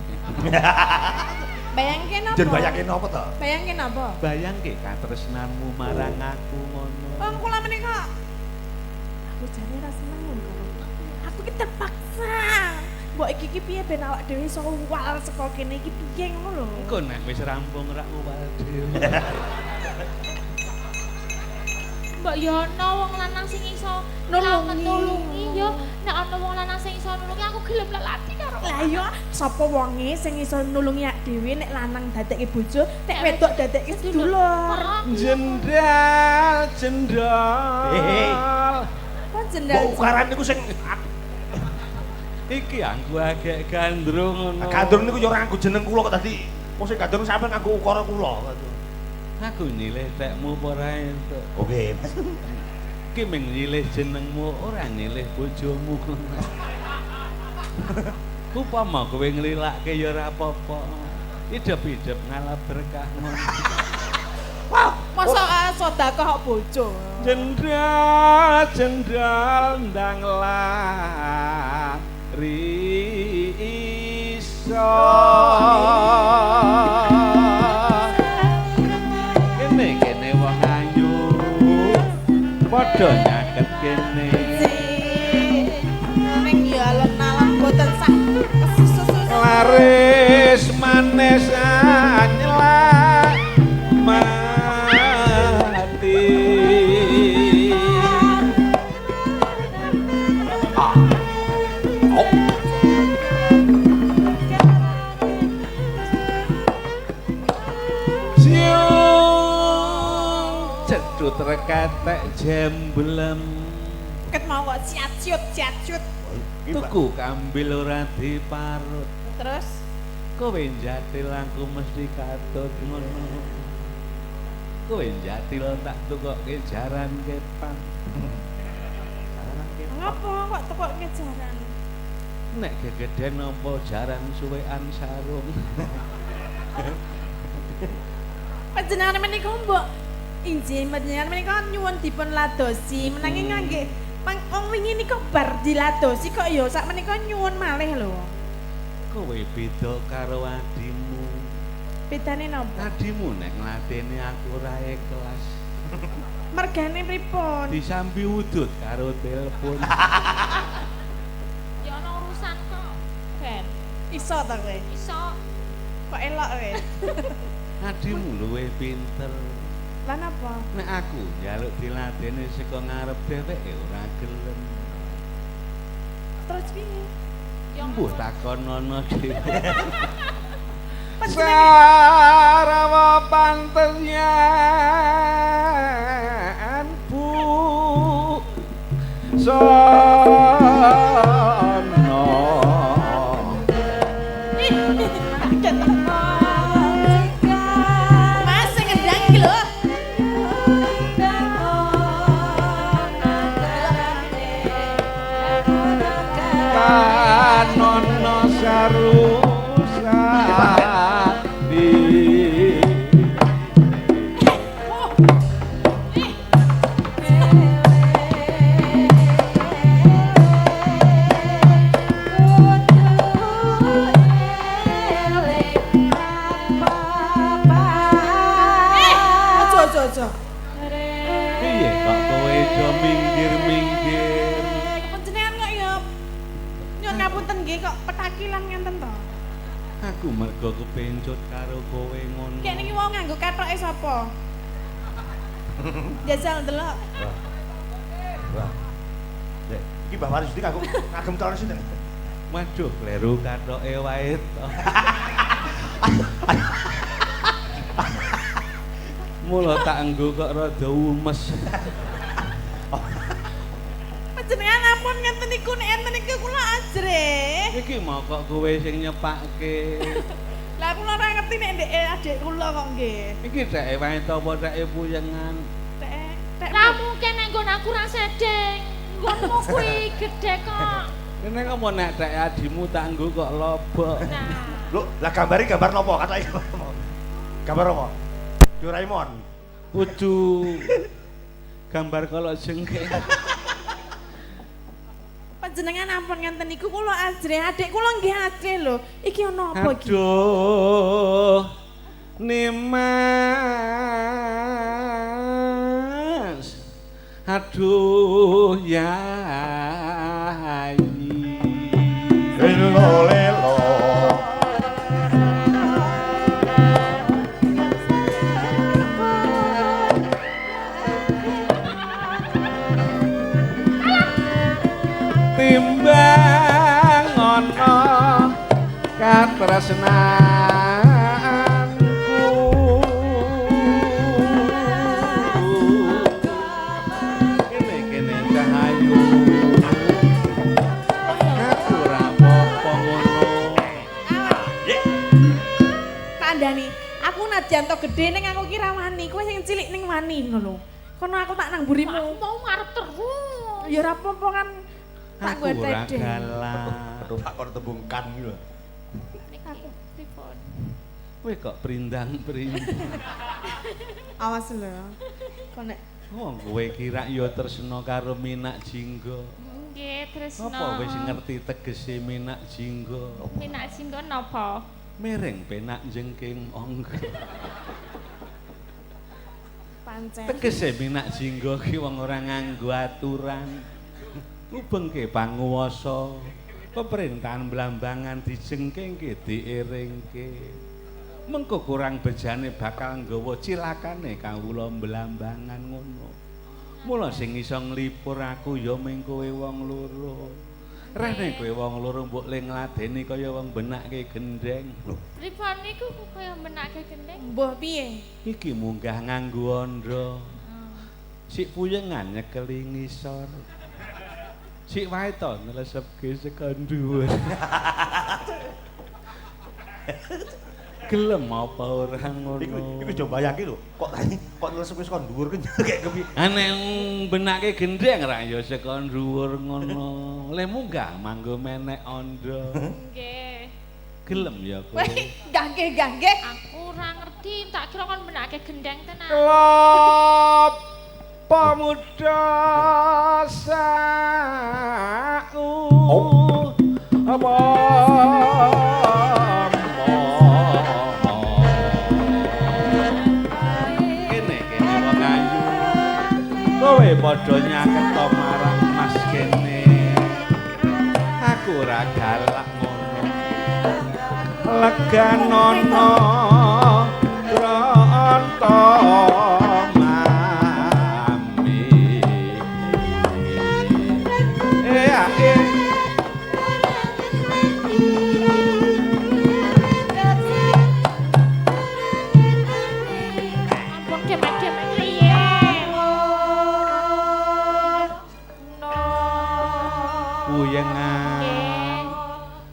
Bayangke napa? Jen bayangke napa to? Bayangke napa? bayangke katresnanmu marang aku ngono Wong kula menika aku jane ra seneng ngono karo. Aku ki terpaksa. Mbok iki piye ben awak dhewe iso uwal saka kene iki piye ngono lho. engko nek wis rampung rak uwal dhewe Mbak ya ana wong lanang sing iso nulungi ya nek ana wong lanang sing iso nulungi aku gelem lelati karo. Lah iya, sapa wonge sing iso nulungi awak dhewe nek lanang dadekke bojo, nek wedok dadekke sedulur. jendal Hei. Kok Mbok jendal. ukaran niku sing iki aku agek gandrung ngono gandrung niku ya ora nganggo jeneng kula kok tadi. Wong sing gandrung sampean nganggo ukara kula. aku nyilih tekmu apa ora entuk Oke, Mas. ki mung nyilih jenengmu ora nyilih bojomu upama kowe nglilakke ya ora apa-apa idep-idep ngalap berkah ngono Masa sedekah kok bojo. jendral ndang lari iso kene wong ayu padha nyaket kene Ning ya alon-alon boten sak kesusus. laris manis anyela mati cedhut reketek jemblem Ket mau kok ciacut. tuku kambil ora diparut Terus kowe njatil aku mesti katut ngono kowe njatil tak tukokke jaran kepang ngapa kok tekokke jaran? nek gegeden apa jaran suwean sarung Panjenengan menika mbok injih panjenengan menika nyuwun dipun ladosi menangi ngangge wong wingi nika bar diladosi kok ya sak menika nyuwun malih lho. kowe beda karo adimu Bedane napa? adimu nek ngladeni aku ora ikhlas Mergane pripun? disambi udut karo telepon Ya ana urusan kok. Ben, Iso ta kowe? iso Kok elok kowe? adimu luwih pinter Lah napa? nek aku njaluk diladeni saka ngarep dheweke ora gelem Terus piye? ya mbuh takonono dhewe Panjenengan Sarawa pantesnya bu sono Mas sing ngendang iki lho. kanono sarusati Aja. piye kok kowe do minggir-minggir Panjenengan kok ya Aku mergo kepencut karo kowe ngono. Kayak niki wong nganggo katoke sapa? Jajal delok. Wah. Dek, iki Mbah Waris iki ngagem calon sinten? Waduh, kleru katoke wae to. Mula tak enggo kok rada umes. Panjenengan ampun ngenten niku nek enten iki kula ajrih. Iki mau kok kowe sing nyepake. Lah kula ora ngerti nek ndek adik kula kok nggih. Iki dheke wae to apa dheke puyengan? Tek Lah mungkin nek nggon aku ra sedeng. Nggonmu kuwi gedhe kok. Kene apa nek dheke adimu tak enggo kok lobok. Nah. Lho, lah gambare gambar napa katoke? Gambar apa? Doraemon. Kudu gambar kalau jengking. Panjenengan ampun ngenten niku kula ajrih, adik kula nggih ajrih lho. Iki ana apa iki? Aduh, Nimas. Aduh, Yayi. Lelo lelo. Timbang ana katresnanku kene cahayu aku ora apa-apa ngono. Kandhani, aku nadyan to gedhe ning aku ki ra wani, kowe sing cilik ning wani ngono. Kono aku tak nang mburimu. Aku mau ngarep terus. Ya ora apa-apa kan. Tak Aku ora gotedhe. galak. Pak kok tembungkan iki lho. Niki pripun? Kowe kok prindang-prindang. Awas lho. Kok nek Wong kowe kira ya tresna karo Minak Jingga. Nggih, tresno. Apa wis ngerti tegese Minak Jingga? Minak singgon napa? Mereng penak jengking angga. pancen. Tegese Minak Jingga ki wong ora nganggo aturan. Ngubengke panguwasa. Pemerintahan Blambangan dijengkingke dieringke. Mengko kurang bejane bakal nggawa cilakane kawula Blambangan ngono. Mula sing iso nglipur aku ya mung kowe wong loro. Rene kowe wong loro mbok le ngladeni kaya wong benake gendeng. Pripun niku kaya menake gendeng? Mbah piye? Iki munggah nganggo andha. Sik puyengan nyekeli ngisor. Sik wae to nelesepke saka dhuwur. Gelem apa ora ngono? Iku coba bayangke lho, kok nelesep wis kon dhuwur ki kayak kepi. Aneh benake gendeng ra ya saka dhuwur ngono. Le munggah manggo menek andha. Nggih. Gelem ya kowe. Weh, gangge. Aku ora ngerti, tak kira kon menake gendeng tenan. Kelop pemuda sa'u apa kene wong ayu kowe padha nyaket marang mas kene aku ora galak ngono leganono ronto Ampun kemek-kemek piye? Puyengan Nggih.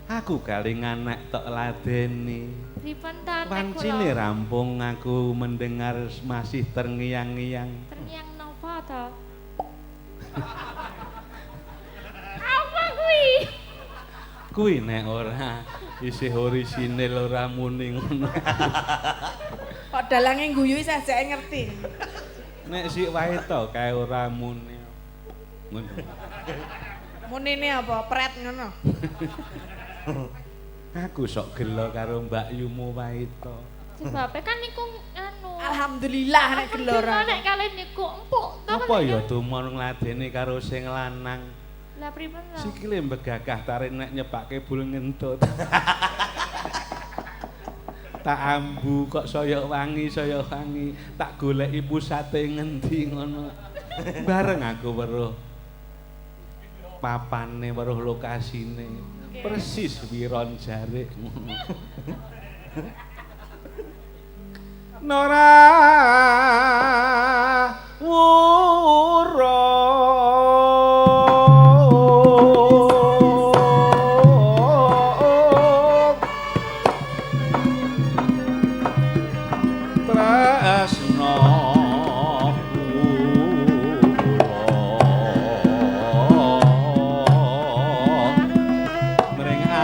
aku kalingan nek tok ladeni Pripun ta nek wancine kula? rampung aku mendengar masih terngiang-ngiang Ternyang napa to? Apa kuwi? kuwi nek ora isih orisinil ora muni ngono Kok dalange guyu sajake ngerti. nek sik wae to kae ora muni ngono Munine apa? Pret ngono. aku sok gelo karo Mbak Yumu wae to Sebabe kan niku anu. Alhamdulillah nek gelora. Nek kalih niku empuk to. apa ya tumon ngladeni karo sing lanang Lah pripun lho? sikile mbegagah tarik nek nyepake bul ngentut tak ambu kok saya wangi tak goleki pusate ngendi ngono bareng aku weruh papane weruh lokasine persis Wiron Jarik Nora Wuro Tresno meringan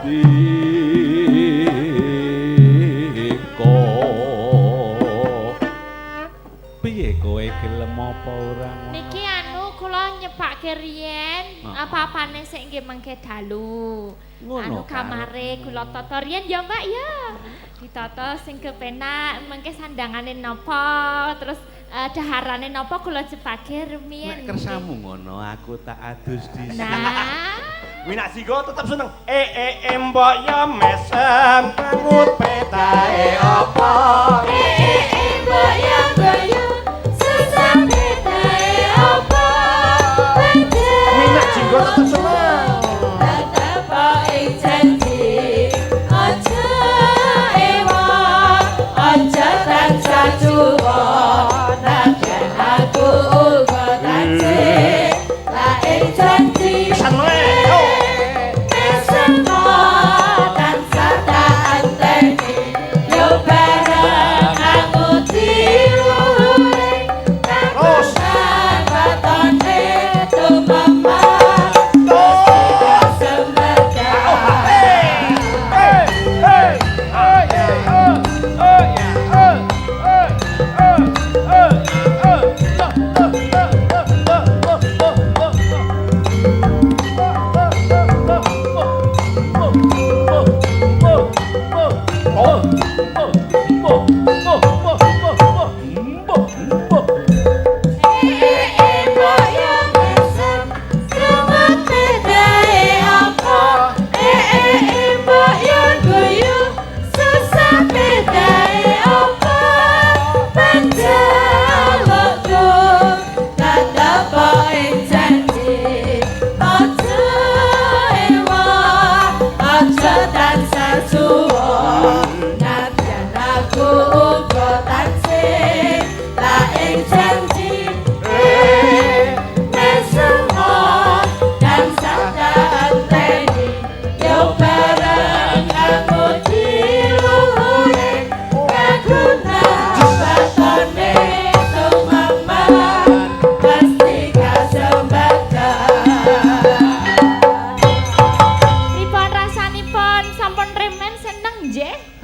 diko piye kowe gelem apa ora Niki anu kula nyepake riyen apa-apane sik nggih mengke dalu. Anu kamare kula tata riyen ya Mbak ya. Ditata sing kepenak mengke sandangane napa terus daharane napa kula jepake rumiyin. Nek kersamu ngono aku tak adus dhisik. Nah, Winak Singgo tetep seneng. Mbok ya mesem bangun petae apa? mbok ya bayu susah petae apa? Winak Singgo tetep seneng. Tetep ing janji aja ewa aja tansah suwon najan aku uga tansih la ing janji Pisan meneh. Yo. Semua tansah tak anteni yo bareng aku diluring Terus. batone tumama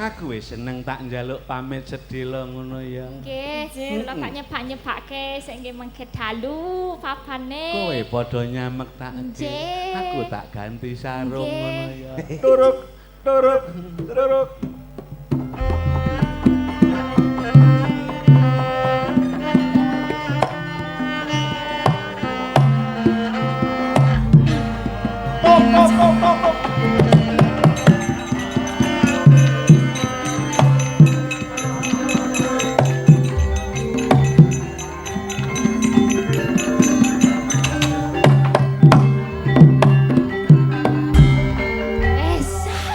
Aku wis seneng tak njaluk pamit sedhela ngono ya. Nggih, kula tak nyebak-nyebake sik nggih mengke dalu papane. Kowe padha nyamek tak Nggih. Aku tak ganti sarung Nggih. ngono ya. Turuk, turuk, turuk.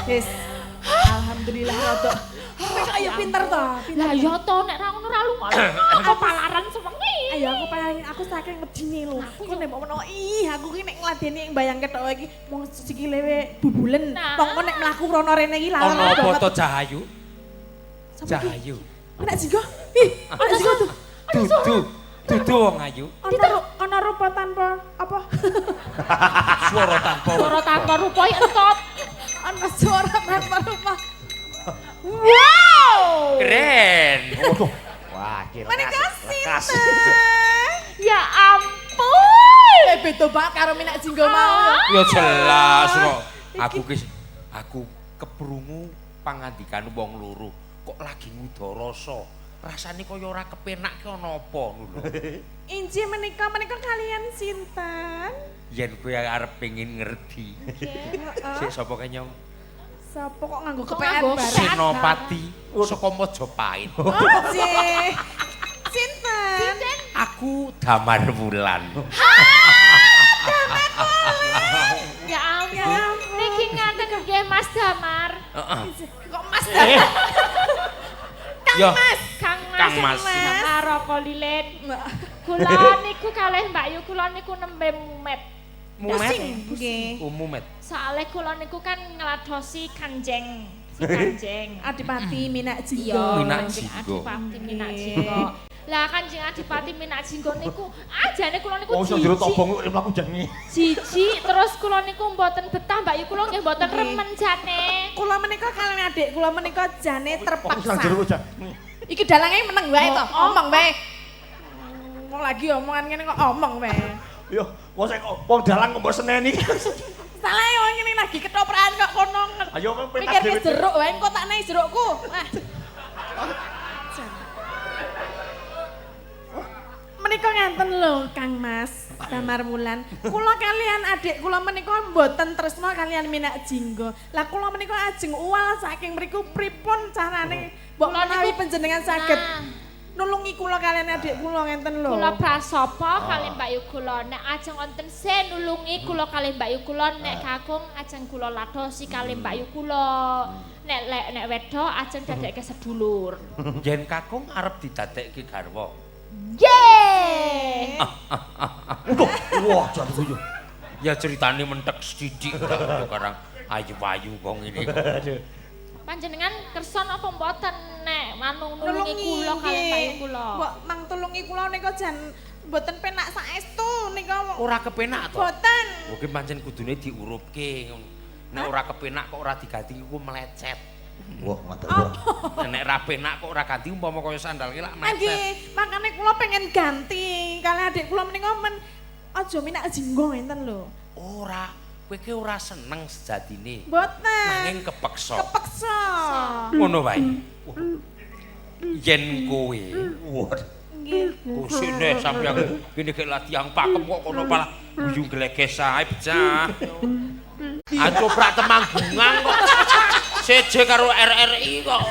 Wis. Alhamdulillah rada. Kowe kok ya pinter to? Lah ya to nek ra ngono ra lunga. Apa palaran sewengi. Ayo aku saking medine lho. Kok nek menawa aku ki nek ngladeni mbayang ketok iki mung sikile bubulen. Nah. Tongko nek mlaku rono rene iki lawan. Ana apa to Cahayu? Cahayu. Cahayu. Nek Singgo. Ih, ana Singgo tuh. Dudu wong ayu. Ana rupa tanpa apa? Swara tanpa. Suara tanpa rupa entot. Ana suara tanpa rupa. Wow! Keren. Waduh. Wah, kira Menika kasih. Ya ampun. Beda banget karo Minak Singgo mau ya. Ya jelas kok. Aku keprungu pangandikan wong loro. Kok lagi ngudarasa. Rasane kaya ora kepenak ki ana apa ngono lho. Inci menika kalian sinten? Yen kowe arep pengin ngerti. Sik sapa kenyong? Sapa kok nganggo Kok kepean nganggo bareng? Senopati saka Majapahit. Oh, nggih. Sinten? Aku Damar Wulan. Ya ampun. Niki ngaten nggih Mas Damar. Heeh. Kok Mas Ya, Kang Kang Mas Mas. Damar apa Lilin? Kula niku kalih Mbak Yu kula niku nembe mumet. Mumet. Nggih. Umumet. Soale kula niku kan ngladosi Kanjeng. Si Kanjeng. Adipati Minak Jinggo. Iya, Minak Kanjeng Jinggo. Adipati Minak Nggih. Jinggo. Lah Kanjeng Adipati Minak Jinggo niku ajane kula niku Wong iso jero jijik. tobong kok mlaku jange. Jijik terus kula niku mboten betah Mbak Yu kula nggih mboten Nggih. remen jane. Kula menika kalian adik kula menika jane Wong terpaksa. iso jero jan. Iki dalange meneng wae to, Oh, omong wae. Wong lagi omongan ngene kok omong wae. Yo, wong sing wong dalang kok mbok seneni. Salah wong ngene lagi ketoprak kok kono. Ayo wong penak Pikirke dhewe. jeruk wae kok tak nehi jerukku. Wah. Menika ngenten lho Kang Mas Damar Wulan. Kula kalian adik kula menika mboten tresna kalian Minak Jinggo. Lah kula menika ajeng uwal saking mriku pripun carane mbok Kula menawi niku- panjenengan saged Nah. nulungi kula kalian adik kula ngenten lho. Kula prasapa kalih Mbak Yu kula nek ajeng wonten se nulungi kula kalih Mbak Yu kula nek kakung ajeng kula ladosi kalih Mbak Yu kula. Nek wedok ajeng dadekke sedulur. Yen kakung arep didadekke garwa. Yeay! Wah, jan guyu. Ya ceritane mentek sithik sekarang ayu-ayu kok ngene. Panjenengan kersa napa mboten nek manung nulungi kula kalih Mbak Yu kula. Mbok mang tulungi kula nika jan mboten penak saestu nika. Ora kepenak to. Mboten. Mungkin pancen kudune diurupke. Nek ora kepenak kok ora diganti iku melecet. Wah, matur. Nek ra penak kok ora ganti umpama kaya sandal ki lak melecet. Nggih, makane kula pengen ganti kali adik kula menika men aja Minak Jinggo ngenten lho. Ora, kowe ki ora seneng sejatine. Mboten. Nanging kepeksa. Kepeksa. Ngono wae. Yen kowe Wah. Nggih. kusine sampeyan kene gek latihan pakem kok kono malah guyu gleges ae becah. Acoprak Temanggungan kok. CJ karo RRI kok.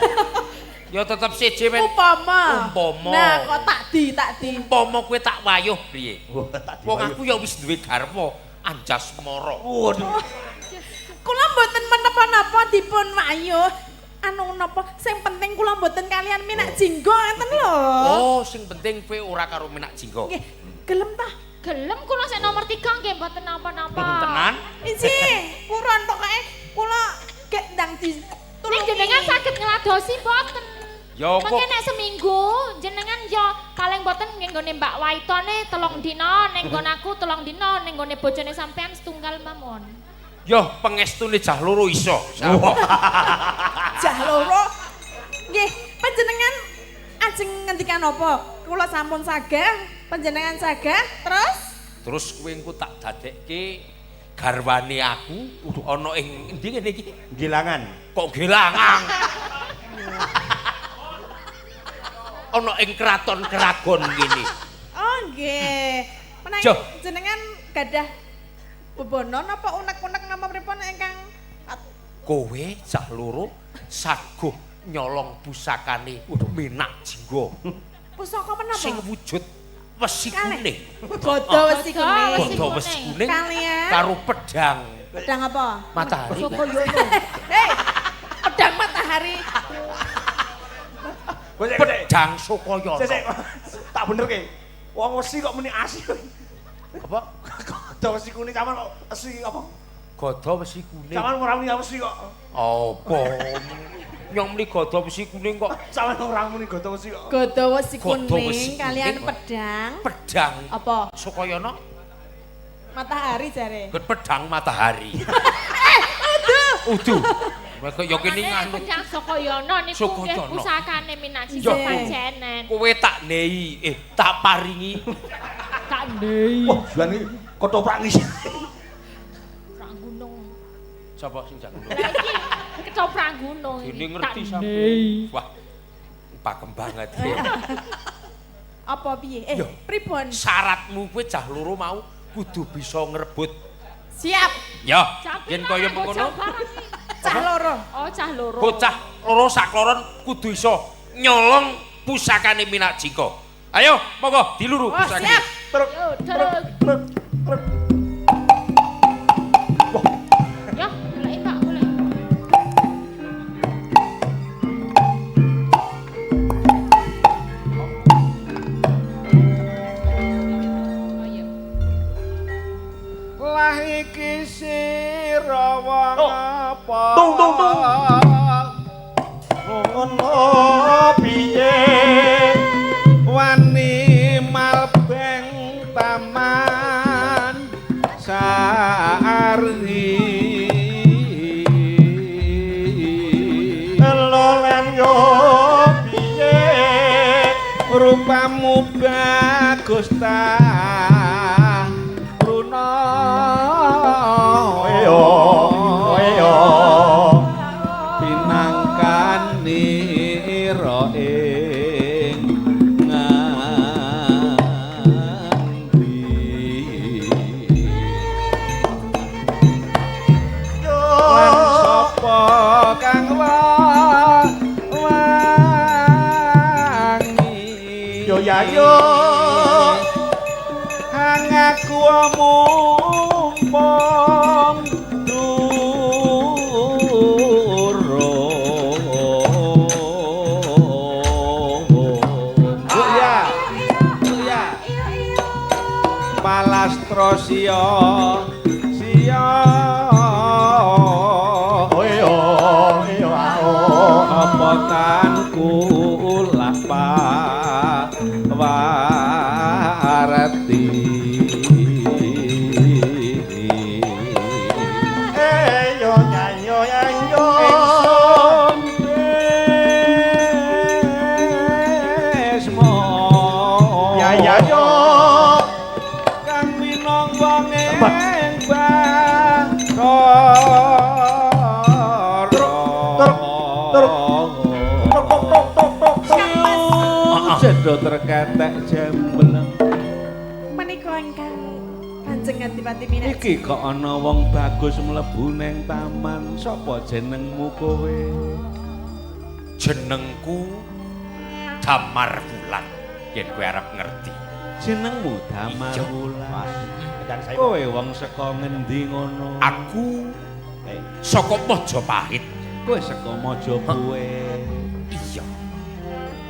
Ya tetep CJ men. Upama. Umpama. Nah, kok tak di. Umpama kowe tak wayuh piye? Wah, tak Wong diwayu. aku ya wis duwe garwa Anjasmara. Waduh. Kula mboten menapa-napa dipun wayuh. Anu napa sing penting kula mboten kalian Minak Jinggo ngenten lho. Oh, sing penting kowe ora karo Minak Jinggo. Nggih, gelem ta? Gelem kula sik nomor 3 nggih mboten napa-napa. Tenan? Iji, purun pokoke kula gek ndang di Nek jenengan saged ngladosi mboten. Ya kok Mungkin nek seminggu jenengan ya paling mboten nggih nggone Mbak Waitone 3 dina, ning nggon aku 3 dina, ning nggone bojone sampean setunggal mawon. ya pengestune jah loro iso. jah loro. Nggih, panjenengan ajeng ngendikan apa? Kula sampun sagah, panjenengan sagah, terus Terus kowe engko tak dadekke garwane aku ana ing endi ngene iki? Gilangan. Kok gelangan? Ana ing kraton keragon ngene. oh nggih. Menawi Joh. jenengan gadah bebonon apa unek-unek napa pripun ingkang Kowe jah loro saguh nyolong pusakane Minak Jinggo pusaka menapa? sing wujud wesi kuning. Godho wesi kuning. Godho wesi kuning Kalian karo pedang pedang apa? matahari. Hei, pedang matahari. Pedang Sokoyono. Sik, tak bener ke. Wong wesi kok muni asih. Apa? Godho wesi kuning sampean kok asih apa? Godho wesi kuning. Sampean ora muni wesi kok. Apa? Nyong muni godho wesi kuning kok Sampean ora muni godho wesi kok. Godho wesi Godho wesi kuning kalian kuning. pedang pedang apa? Sokoyono. Matahari jare. Pedang matahari. Udu. Mereka ya kene nganu. Pedang Sokoyono niku nggih Sokoyono. pusakane Minak Yo. Jinggo pancenen. Kowe tak nehi, tak paringi. Tak ndei. Wah, juan iki ketoprak ngisi. Prang gunung. Sapa sing jak ngono? Lah iki ketoprak gunung iki. Ini ngerti Tak sampe. ndei. Wah. Pakem banget. Apa piye? Yo. Pripun? Syaratmu kowe cah loro mau kudu bisa ngrebut. Siap. Ya, Tapi yen kaya nganggo mengkono. jam barang iki. Cah loro. Oh, cah loro. Bocah loro sakloron kudu iso nyolong pusakane Minak Jingga. Ayo, monggo diluru Oh, pusakane. siap. Truk, Yo, truk, truk, truk. Ya, goleki Pak, goleki. Oh, iya. Lah iki sira wong Oh. apa? Tung, tung, tung. Ngono piye? Wani malbeng taman Saari. Lolen yo piye? Rupamu bagus ta Runa. Oyo. Pinangkani ira ing nganti. Lan sapa kang wangi. Yo ya yo. Hang aku mumpung durung. Ya. Palastro sia Oyo apa tanku lapa warati. yo nyanyo nyanyo. Ya yo. Kang minangka ing Sedot terketek jembeleng. Menika ingkang Kanjeng Adipati Minak. Iki kok ana wong bagus mlebu ning taman. Sapa jenengmu kowe? Jenengku Damar Wulan. Yen kowe arep ngerti. Jenengmu Damar Iya. Wulan. Dan saya Kowe wong saka ngendi ngono? Aku saka Majapahit. Kowe saka Majapahit. Iya.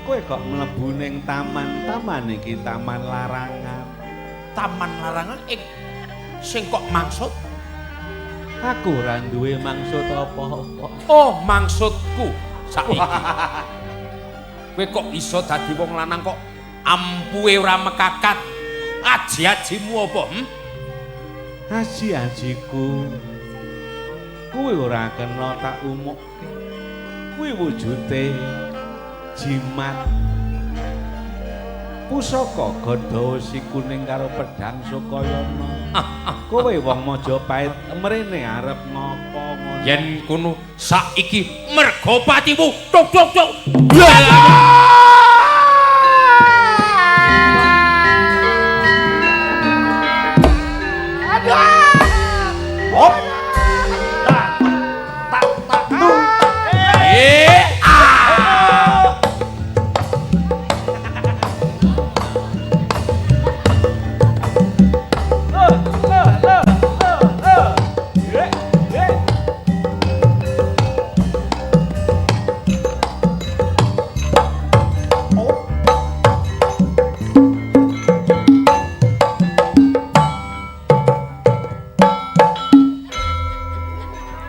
Kowe kok mlebu ning taman. Taman iki taman larangan. Taman larangan sing kok maksud? Aku ora duwe maksud apa-apa. Oh, maksudku saiki. Kowe kok iso dadi wong lanang kok ampuhe ora mekakat. Aji-ajimu apa? Aji-ajiku. Kuwi ora kena tak umukke. Kuwi wujude jimat. Pusaka Gandha si kuning karo pedhang Sukayana. Kowe wong Majapahit mrene arep ngopo ngono? Yen kono saiki merga patimu tuk. Hop. Tak tung.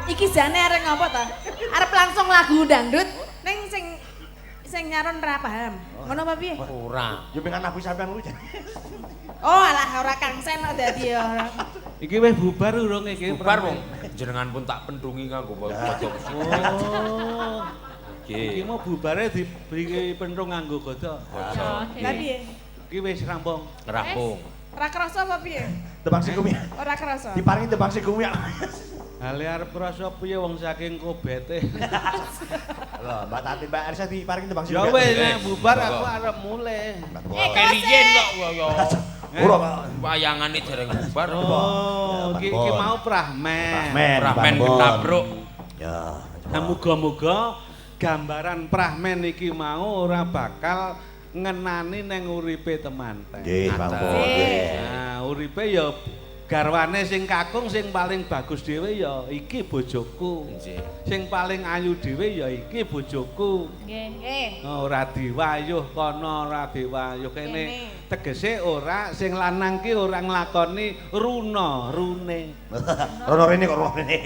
Iki jane arep ngopo ta? Arep langsung lagu dangdut ning sing nyaron ra paham. Ngono apa piye? Ora. Yo pengen aku sampean lu. Oh alah ora kangsen kok dadi ora. Iki wis bubar urung iki? Bubar wong. Jenengan pun tak pendungi kanggo maca musik. Oh. Iki Nggih. mau bubare diberi penrung nganggo godhog. Lah piye? Iki wis rampung. Rampung. Ora krasa apa piye? Tebang sikumi. Ora krasa. Diparingi tebang sikumi. Hale arep krasa piye wong saking kobete. Lho, Mbak Tati, Mbak Arisa diparingi tebang Ya sikumi. wis nek bubar aku arep mulai. Keriyen kok ya. Ora, Pak. Wayangane dereng bubar. Oh, iki mau prahmen. Prahmen. Ramen Bambon. ketabruk. Ya. Nah, muga-muga gambaran prahmen iki mau ora bakal ngenani neng uripe temanten. Nggih, mangga. Nah, uripe ya garwane sing kakung sing paling bagus dhewe ya iki bojoku. Nggih. Sing paling ayu dhewe ya iki bojoku. Nggih. Ora diwayuh kono, ora diwayuh kene. Tegese ora sing lanang ki ora nglakoni rune. Rono rene kok rono rene.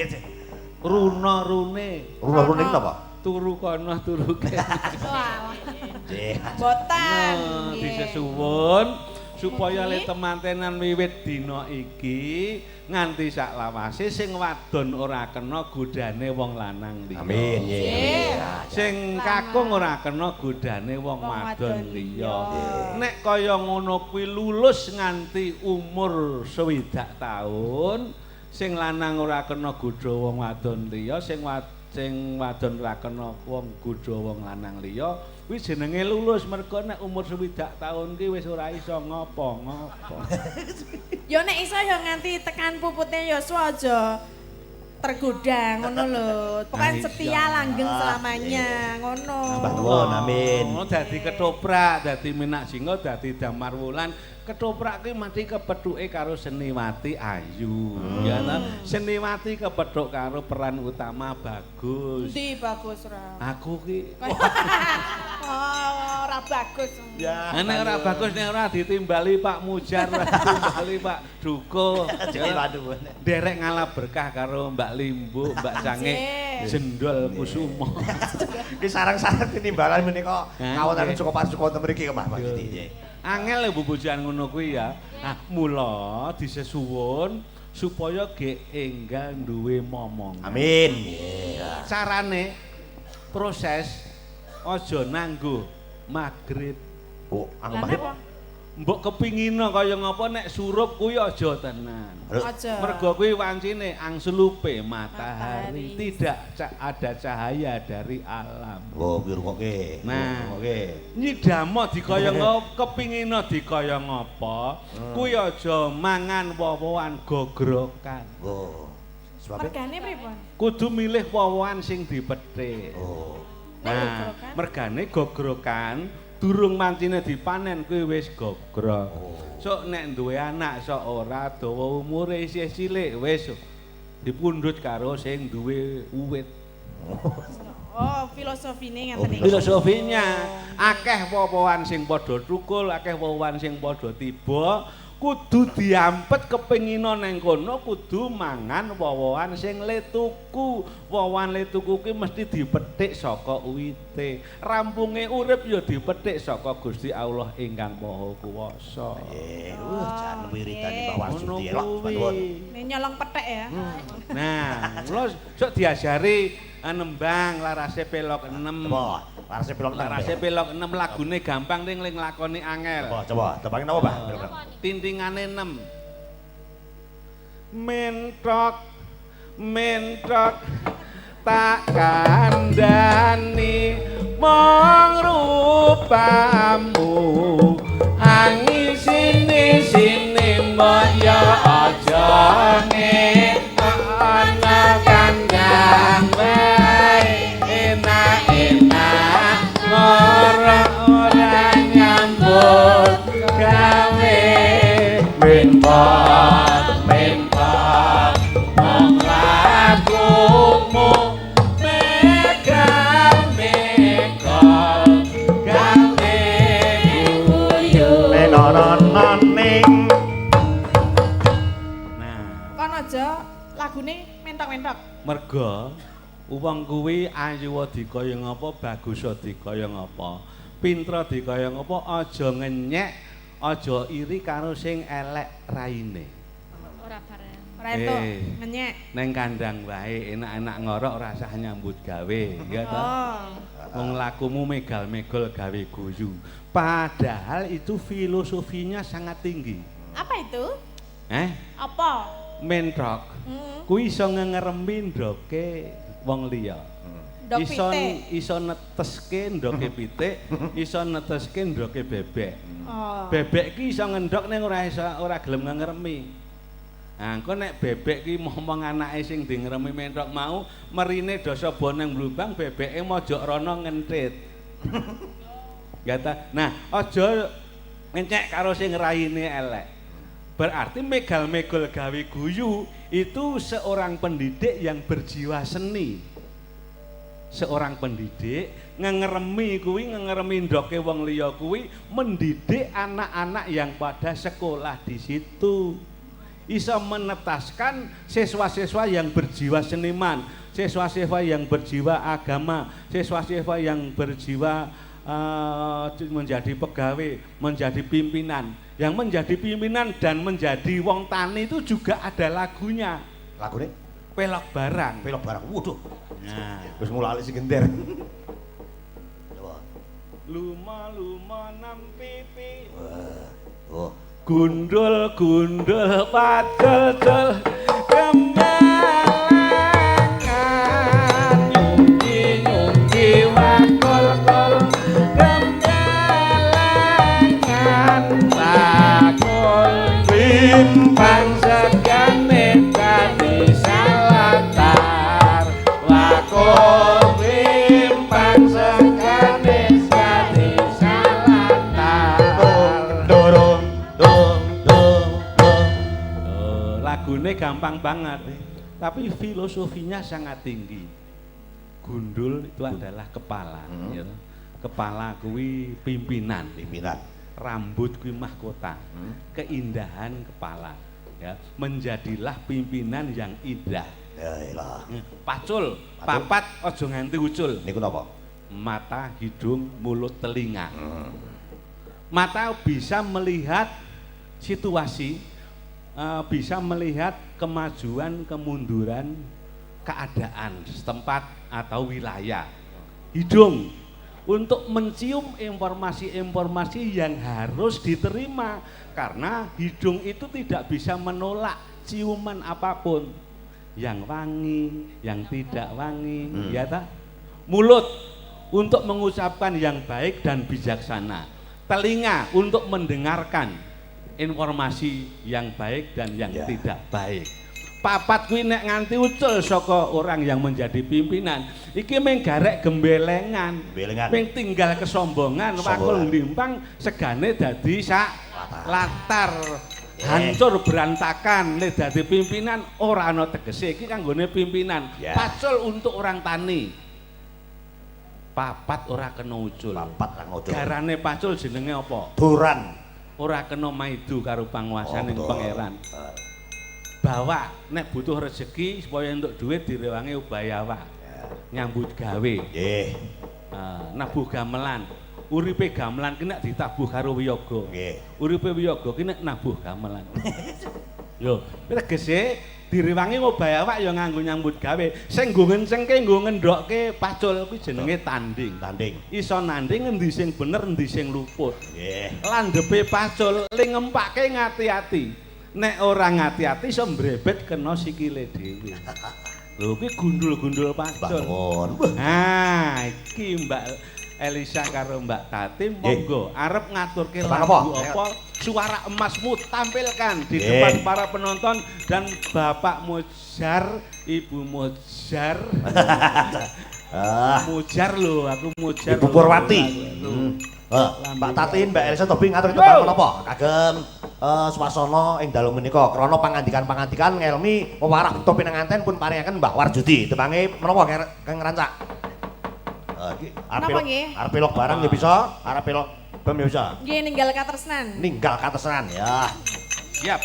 Rune. Rono rene napa? Turu kono, turu kene. Wah. Nggih. Boten. Nah, Nggih. disesuwun supaya le temantenan wiwit dina iki nganti sak lawase sing wadon ora kena godane wong lanang liya. Amin. Nggih. Sing kakung ora kena godane wong wadon liya. Nek kaya ngono kuwi lulus nganti umur 60 taun, sing lanang ora kena godha wong wadon liya, sing wadon ora kena wong godha wong lanang liya, kuwi jenenge lulus mergo nek umur 60 taun ki wis ora iso ngopo-ngopo. Yo nek iso yo nganti tekan pupute Yosua aja tergoda ngono lho. Pokoke setia langgeng selamanya ngono. Mbah nuwun, amin. Dadi ketoprak, dadi minak jingga, dadi damar wulan. Ketoprak ki mati kepethuke karo Seniwati ayu. Ya ta? Seniwati kepethuk karo peran utama bagus. Endi bagus ra? Aku ki Oh, ora bagus. Ya. nek ora bagus nek ora ditimbali Pak Mujar, ditimbali Pak Duko. Waduh. Derek ngalah berkah karo Mbak Limbu, Mbak Cange, Jendol Kusumo. Iki sarang-sarang tinimbalan menika kawonan Nggih. cukup pasukan mriki Mas Didi nggih. Angel lho bubujan ngono kuwi ya. Nah, mula disesuwun supaya ge enggal duwe momong. Amin. Nggih. Carane proses aja nanggo magrib. Oh, Lah anggo napa? Mbok kepingina kaya ngapa nek surup kuwi aja tenan. Aja. Mergo kuwi wancine angslupe matahari, Matahari. tidak ada cahaya dari alam. Oh, kuwi rungokke. Nah. rungokke. Nyidamo dikaya ngapa, kepingina dikaya ngapa, kuwi aja mangan wowoan gogrokan. Oh. Sebab Mergane pripun? Kudu milih wowoan sing dipethik. oh. Nah, mergane gogrokan durung mancine dipanen kuwi wis gogrok. Sok nek duwe anak sok ora dawa umure isih cilik wis dipundhut karo sing duwe uwit. Oh, filosofine ngeten iki. Filosofinya akeh wowoan sing padha thukul, akeh wowoan sing padha tiba, kudu diampet kepengina neng kono kudu mangan wowoan sing le tuku. Wowoan le tuku ki mesti dipethik saka uwite. Rampunge urip ya dipethik saka Gusti Allah ingkang Maha Kuwasa. Eh, jan wiritane Mbah Ngono Wasudi elok kuwi. nuwun. Nek nyolong pethek ya. Nah, kula sok diajari nembang larase pelok 6. Coba, larase pilok nang. Larase pelok 6 lagune gampang ning nglakoni angel. Coba, tebangin apa, Mbah? Tintingane 6. Mentok tak kandhani mong rupamu angisine mbok ya aja ana kandhang wae enak-enak ora nyambut gawe mempot mong lakumu megang gawe kuyu. Nenononing. Nah, Kon aja lagune mentok-mentok. merga wong kuwi ayu dikaya ngapa, bagus dikaya ngapa, pintra dikaya ngapa, aja ngenyek, aja iri karo sing elek raine. Ora bareng. Ora entuk ngenyek. Neng kandang wae enak-enak ngorok rasah nyambut gawe, ya toh. Oh. Wong lakumu megal-megol gawe guyu. Padahal itu filosofinya sangat tinggi. Apa itu? Apa? Mentok. Kuwi iso ngerembi ndoke wong liya. Ndok Iso neteske ndoke pitik, iso neteske ndoke bebek. Oh. Bebek ki iso ngendhok ning ora gelem ngeremi. Nah, engko nek bebek ki momong anake sing dingremi mentok mau, merine dosa boneng blumbang, bebeke mojok rono ngentit. Gata. Nah, aja encek karo sing raine elek. Berarti megal-megol gawe guyu itu seorang pendidik yang berjiwa seni. Seorang pendidik ngeremi kuwi, ngeremi ndoke wong liya kuwi, mendidik anak-anak yang pada sekolah di situ. Iso menetaskan siswa-siswa yang berjiwa seniman, siswa-siswa yang berjiwa agama, siswa-siswa yang berjiwa menjadi pegawai, menjadi pimpinan. Yang menjadi pimpinan dan menjadi wong tani itu juga ada lagunya. Lagune Pelok barang. pelok barang. Waduh. Nah, Wis mulai si gender. Coba. luma-luma nampipi. Oh. Gundul-gundul padel-del kembalangan, nyungki-nyungki wakol-kol kembalangan, takul bimbang segane dadi salatar, lakul bimbang segane dadi salatar. Dorong Lagune gampang banget, tapi filosofinya sangat tinggi. Gundul itu adalah kepala, ya. Kepala kuwi pimpinan, rambut kuwi mahkota, keindahan kepala, ya. Menjadilah pimpinan yang indah. Ya ilah. Pacul, papat aja nganti ucul. Niku napa? Mata, hidung, mulut, telinga. Mata bisa melihat situasi, bisa melihat kemajuan, kemunduran, keadaan setempat atau wilayah. Hidung untuk mencium informasi-informasi yang harus diterima, karena hidung itu tidak bisa menolak ciuman apapun, yang wangi, yang tidak wangi, ya ta? Mulut untuk mengucapkan yang baik dan bijaksana. Telinga untuk mendengarkan informasi yang baik dan yang tidak baik. Papat kuwi nek nganti ucul saka orang yang menjadi pimpinan, iki mung garek gembelengan, mung tinggal kesombongan, wakul ndimpang segane dadi sak latar, hancur berantakan. Nek dadi pimpinan ora ana tegese, iki kanggone pimpinan. Pacul untuk orang tani. Papat ora kena ucul. Papat ra ngocul. Garane pacul jenenge apa? Duran. Ora kena maidu karo panguasaning pangeran. Bawa nek butuh rezeki supaya entuk duit direwangi ubayawa. Nyambut gawe. Nggih. Nabuh gamelan. Uripe gamelan ki nek ditabuh karo wiyaga. Nggih. Uripe wiyaga ki nek nabuh gamelan. Yo, tegese direwangi ubayawa ya nganggo nyambut gawe. Sing nggo ngencengke nggo ngendokke pacul kuwi jenenge tanding. Tanding. Iso nanding endi sing bener endi sing luput. Nggih. Landhepe pacul ling ngempake ngati-ati. Nek ora ngati-ati iso mbrebet kena sikile dhewe. Lho kuwi gundul-gundul pacul. Nah, iki Mbak Elisa karo Mbak Tati monggo arep ngaturke lagu apa? Suara emasmu tampilkan di depan para penonton dan Bapak Mujar, Ibu Mujar. Mujar lho, aku Mujar. Ibu Purwati. Mbak Tati, Mbak Elisa Tobi ngatur itu Pak menapa? Kagem swasana ing dalu menika krana pangandikan-pangandikan ngelmi wewarah topi penganten pun paringaken Mbah Warjudi. Tepange menapa Kang Rancak? Arep pelok barang ya bisa, arep pelok bam ya bisa. Nggih ninggal katresnan. Ninggal katresnan ya. Siap.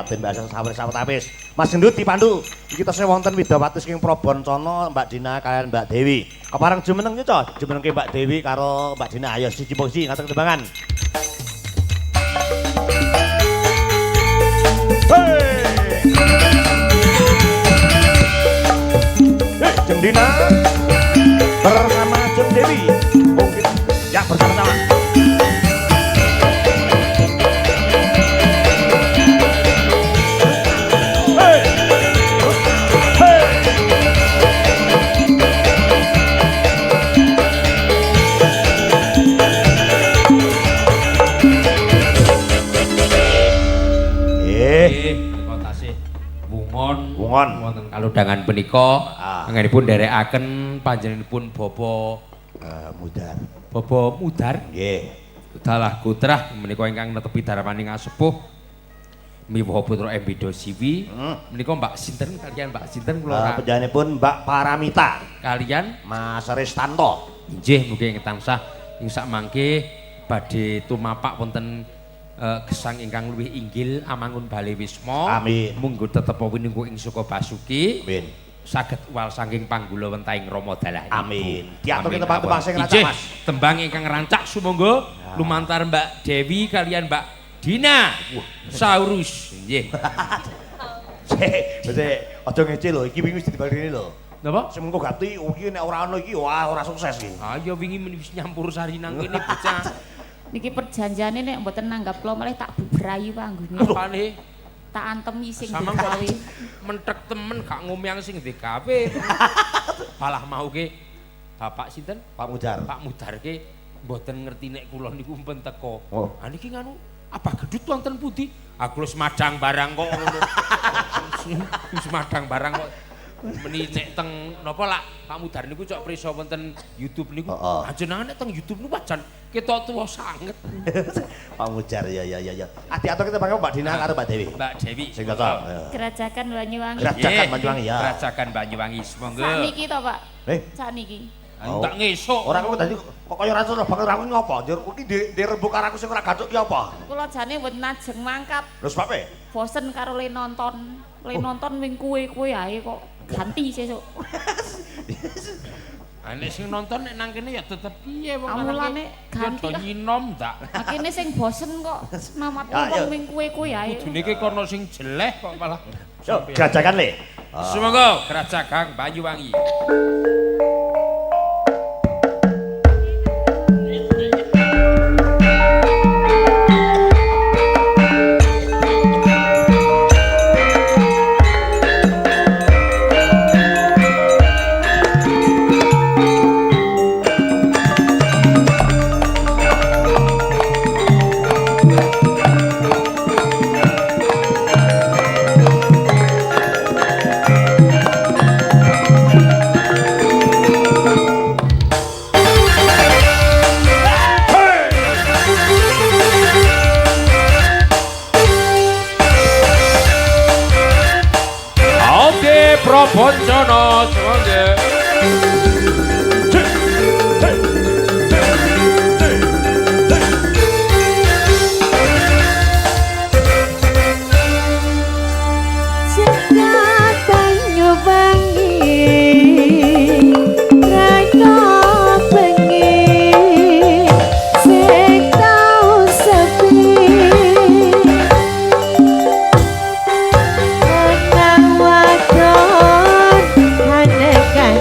Raden Mbak sawetawis. Mas Gendut dipandu iki tesih wonten Widawati saking Prabancana Mbak Dina kalian Mbak Dewi. Kepareng jumeneng yo, jumenengke Mbak Dewi karo Mbak Dina. Ayo siji posisi ngatur tembangan. Jeng Dina bersama Jeng Dewi. Mungkin ya bersama-sama. Wonten wonten kalodhangan punika anggenipun nderekaken panjenenganipun Bapa Mudar nggih dalah kutrah menika ingkang netepi darmaning asepuh miwah putra Embido Siwi menika Mbak sinten kalian Mbak sinten kula panjenenganipun Mbak Paramita kalian Mas Restanto nggih mugi tansah ing sakmangke badhe tumapak wonten gesang ingkang luwih inggil amangun Bali Wisma. Amin. Munggo tetep winingku ing Suka Basuki. Amin. Saged wal saking panggula wentahing Rama dalah. Amin. Diaturke tembang-tembang sing rancak Mas. Tembang ingkang rancak sumangga lumantar Mbak Dewi kalian Mbak Dina. Saurus. Nggih. Sik, aja ngece lho, iki wingi wis dibaleni lho. Napa? Semengko gati iki nek ora ana iki wah ora sukses iki. Ah ya wingi wis nyampur sari nang kene bocah. Niki perjanjiane nek mboten nanggap kula malah tak bubrayu panggone. Apane? Tak antemi sing Samang digawe. mentek temen gak ngomyang sing digawe. Malah mau ke Bapak sinten? Pak Mudar. Pak Mudar ke mboten ngerti nek kula niku mpen teko. Oh. Ha niki nganu apa gedut wonten pundi? Aku wis madang barang kok ngono. Wis madang barang kok. Meni nek teng napa lak Pak Mudar niku cok prisa wonten YouTube niku. Panjenengan nek teng YouTube niku pajan ketok tuwa sanget. Pak Mudar ya. Ati-ati kita panggil Mbak Dina karo Mbak Dewi. Mbak Dewi. Sing cocok. Kerajakan Banyuwangi. Kerajakan Banyuwangi ya. Kerajakan Banyuwangi semonggo. Sakniki to, Pak? Eh, Sakniki. Tak ngesuk. ora kok tadi kok kaya ora cocok banget aku ngopo? Njur iki di rembug karo aku sing ora gathuk ki apa? Kula jane mboten ajeng mangkat. Lho sebabe? Bosen karo le nonton. Le nonton wing kuwe-kuwe ae kok ganti sesuk. Nek sing nonton nek nang kene ya tetep piye wong Amulane ganti ya lah. nyinom tak. Akene sing bosen kok mamat Ya, wong wing kuwe-kuwe ae. Kudune ki kono sing jeleh kok malah. Yo, kerajakan le. Semoga Kerajakan Banyuwangi. Praboncana semangga. Jagat Banyuwangi raya bengi sing tau sepi nang wadon hanekan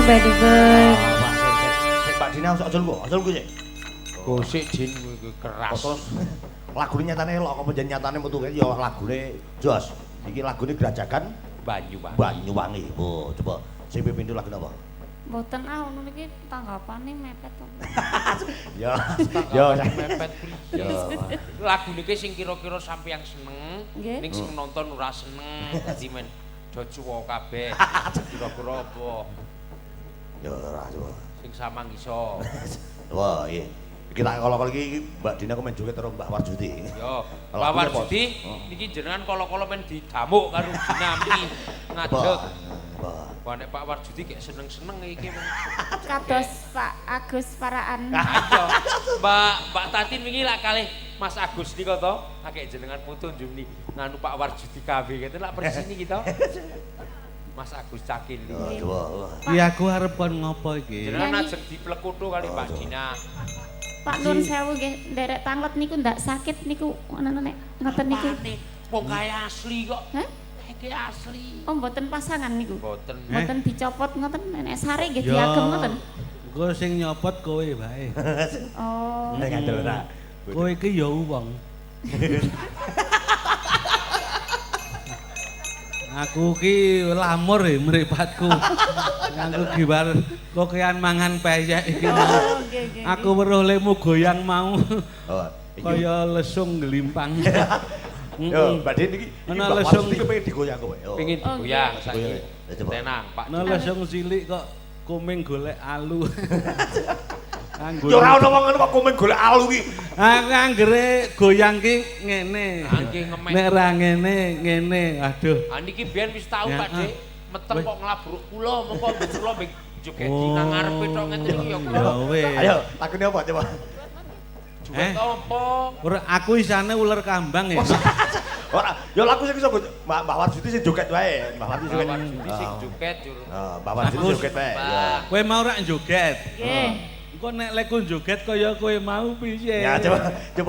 sembah-sembah. Sik Mbak Dina ojo sik. Gosik jin kuwi keras. Terus lagune nyatane elok apa jen nyatane metu kene ya lagune jos. Iki lagune Grajagan Banyuwangi. Oh, coba sing pipindu lagu apa? Mboten ngono niki tanggapane mepet to. Ya. Mepet priye. Lagu niki sing kira-kira sampeyan seneng, Nggih. ning sing nonton ora seneng, dadi men do cuwo kabeh. Kira-kira apa? Ya ora coba. Sing samang iso. Wah, iya. Kita kalau iki Mbak Dina komen joget karo Mbak Warjuti. Yo, Pak Warjuti niki jenengan kala-kala men didamuk karo Dinami ngajet. Wah, nek Pak Warjuti kayak seneng-seneng iki men. Kados Pak Agus Paraan. Ayo, Mbak Tatin wingi lak kalih Mas Agus nika to, akeh jenengan foto njumni nganu Pak Warjuti kabeh ngeten lak persis niki to. Mas Agus Cakil. Iya aku arep kon ngopo iki? Jenengan ajeng diplekutu kali Pak Dina. Pak Nun sewu nggih nderek tanglet niku ndak sakit niku ngono nek ngoten niku. Wong kaya asli kok. Hah? Iki asli. Oh mboten pasangan niku. Mboten. Mboten dicopot ngoten nek sare nggih diagem ngoten. Engko sing nyopot kowe bae. Oh. Nek ngandel ora. Kowe iki ya wong. Aku ki lamur mripatku. Aku giwar kokean mangan peyek iki. Nggih. Aku weruh lemu goyang mau. Oh, Kaya lesung gelimpang. Yo, Mbak Din iki Ana lesung iki pengen digoyang kowe. Pengin digoyang saiki. Coba. Tenang, Pak. Ana lesung cilik kok kuming golek alu. Ya ora ono wong ngono kok komen golek alu ki. Aku anggere goyang ki ngene. Nggih ngemek. Nek ra ngene. Aduh. Ah niki biyen wis tau Ya, Pak Dik, metem kok nglabruk kula, mengko kula mbek jogeti nang ngarepe tok ngeten iki ya. Ya wis. Ayo, takune apa coba? Joget apa? Ora aku isane uler kambang ya. Ora, ya laku sing iso Mbak Warjuti sing joget wae. Mbak Warjuti joget. Warjuti sing joget jur. Mbak Warjuti joget wae. Kowe mau rak joget? Nggih. Engko nek leku joget kaya kowe mau piye? Ya coba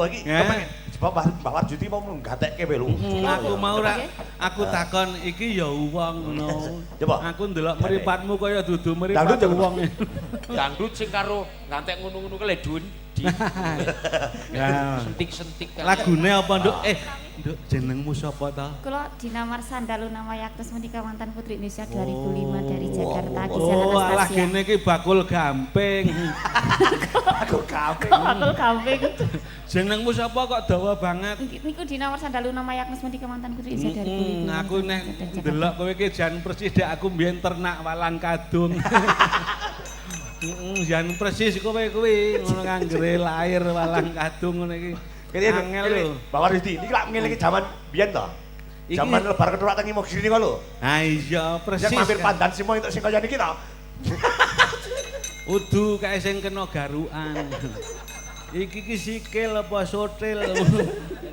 iki kepengen coba Mbak Warjuti mau nggatekke wae lho. Aku mau rak aku takon iki ya wong ngono. Coba. Aku ndelok mripatmu kaya dudu mripat Dangdut ya, wong. Dangdut sing karo ngantek ngono-ngono kele Dun. Ya. Sentik-sentik kan. Lagune apa, Nduk? Nduk, jenengmu sapa ta? Kula Dina Marsandalu nama Yaktus menika mantan Putri Indonesia 2005 dari Jakarta Gisel Oh, alah Anastasia. kene iki bakul gamping. Aku kabeh. Kok bakul kambing. Jenengmu sapa kok dawa banget? Niku Dina Marsandalu nama Yaktus menika mantan Putri Indonesia 2005. Aku nek ndelok kowe iki jan persis dek aku mbiyen ternak walang kadung. Jan persis kowe kuwi ngono kanggere lahir walang kadung ngono iki. Kene Angel lho. Mbak Warjuti, iki lak ngene iki jaman biyen to. Jaman lebar keturak teng Imogiri niku lho. Ha iya persis. Sing mampir pandan simo entuk sing kaya niki to. Udu kae sing kena garukan. Iki ki sikil apa sotil.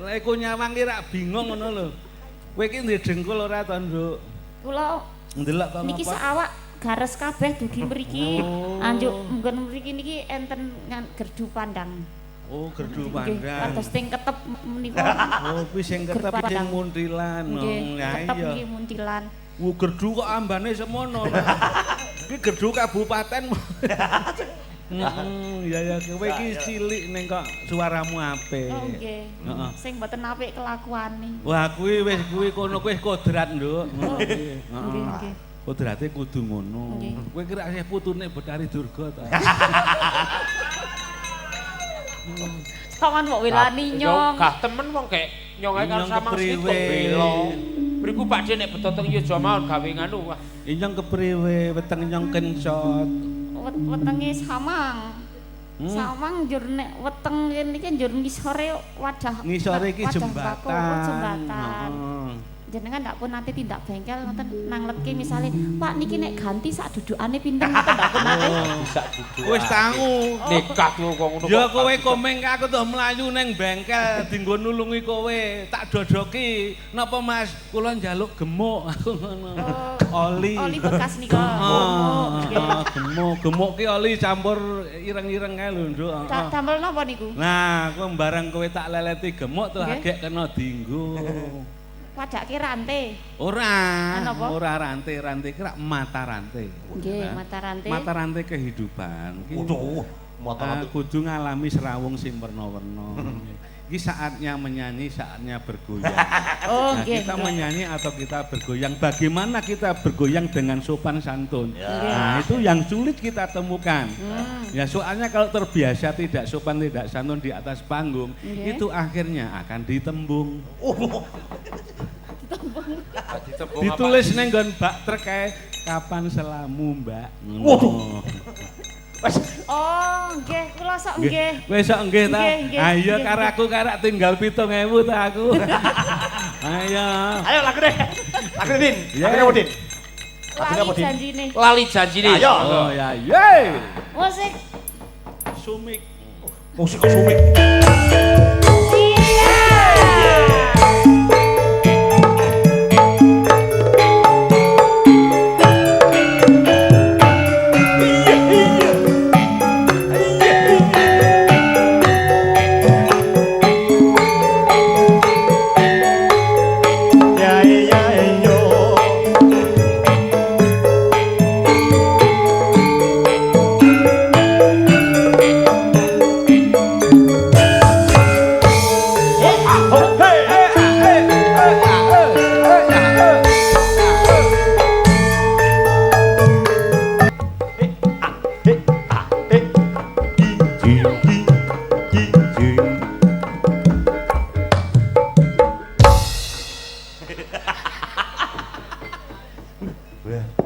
Lek ku nyawang ki rak bingung ngono lho. Kowe iki ndek dengkul ora to, Nduk? Kula Ndelok to niki ngapa? saawak gares kabeh dugi mriki. Oh. Anjuk nggon mriki niki enten gerdu pandang. Oh, gerdu Nggih, pandang. kados ting ketep menika. Oh, kuwi sing ketep Gerdu sing pandang. muntilan. Nggih, Ya ketep iya. nggih muntilan. Gerdu kok ambane semono. Iki gerdu kabupaten. Ya kowe iki cilik ning kok suaramu apik. Oh nggih. Heeh. Sing mboten apik kelakuane. Wah, kuwi wis kuwi kono kuwi kodrat, Nduk. Oh, Heeh. nggih, nggih. Kodrate kudu ngono. Nggih. Kowe kira isih putune Betari Durga ta? Sawan mbok welani nyong. Gah temen wong kayak nyong ae karo Nyong samang sik kok kepriwe. bela. Mriku Pak Dik nek betotong ya aja mawon gawe nganu wah. Inyong kepriwe weteng nyong kencot. Wetenge samang. Samang njur nek weteng kene iki njur ngisore wadah. Ngisore iki wadah jembatan. bako, oh, jembatan. Heeh. Jenengan ndak pun nanti tindak bengkel ngoten nangletke misale Pak niki nek ganti sak dudukane pinten ngoten ndak pun nate. Bisa duduk. Wis tangu. Nekat lho kok ngono. Ya kowe komeng aku tuh mlayu ning bengkel dinggo nulungi kowe. Tak dodoki. Napa Mas? Kula njaluk gemuk aku ngono. Oli. Oli bekas nika. Gemuk ki oli campur ireng-ireng kae lho, Nduk. Damel napa niku? Nah, aku barang kowe tak leleti gemuk tuh Nggih. agek kena dinggo. wadake rantai. Ora, Napa? ora rantai kira mata rantai. Nggih, mata rantai. Mata rantai kehidupan. Ki, Waduh, mata kudu ngalami serawung sing werna-werna. Iki saatnya menyanyi, saatnya bergoyang. Oh, Nah, nggih. kita menyanyi atau kita bergoyang. Bagaimana kita bergoyang dengan sopan santun? Nah, itu yang sulit kita temukan. Ya, soalnya kalau terbiasa tidak sopan, tidak santun di atas panggung, itu akhirnya akan ditembung. Ditulis neng nggon bak trek kae, kapan selamu, Mbak. Waduh. Wes, Oh, nggih, kula sok nggih. Wis sok nggih ta. Nggih, Ayo nggih, karo aku karak tinggal 7.000 ta aku. Ayo. ayo lagu deh. Lagu Din. Lagu apa Din? Lagu apa Lali Din? janjine. Lali janjine. Ayo. Oh ya, ye. Musik. Sumik. Musik kok sumik.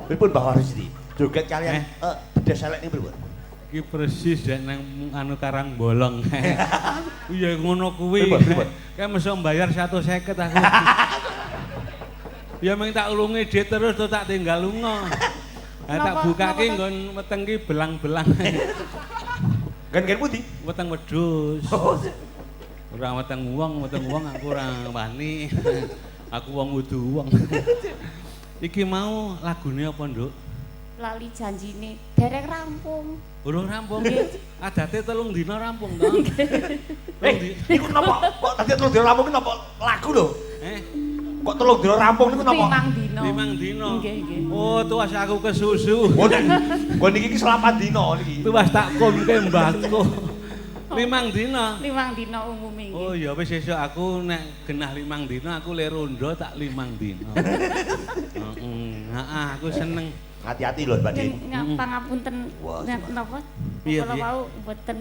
Pripun Mbah Warisdi? Joget kalian bedes elek niku pripun? Iki persis dek nang anu Karang Bolong. Iya ngono kuwi. Pripun? Kayak mesti mbayar 150 aku. Ya mung tak ulungi dhek terus tuh tak tinggal lunga. Ha tak bukake nggon weteng ki belang-belang. Gen-gen pundi? Weteng wedhus. Ora weteng wong aku ora wani. Aku wong wudu wong. Iki mau lagune apa, Nduk? Lali janjine. Dereng rampung. Urung rampung. Adate 3 dina rampung to. Iku napa? Kok tadi 3 dina rampung napa lagu lho? Kok 3 dina rampung niku napa? 5 dina. 5 dina. Nggih, nggih. Oh, tuwas aku kesusu. Nggon iki 8 dina niki. Tuwas tak kumke mbahku. 5 dina. 5 dina umume nggih. Oh ya wis sesuk aku nek genah 5 dina aku le rondo tak 5 dina. Heeh, aku seneng. Hati-hati lho, Mbak Din. Pangapunten napa? Piye, Kula piye? wau mboten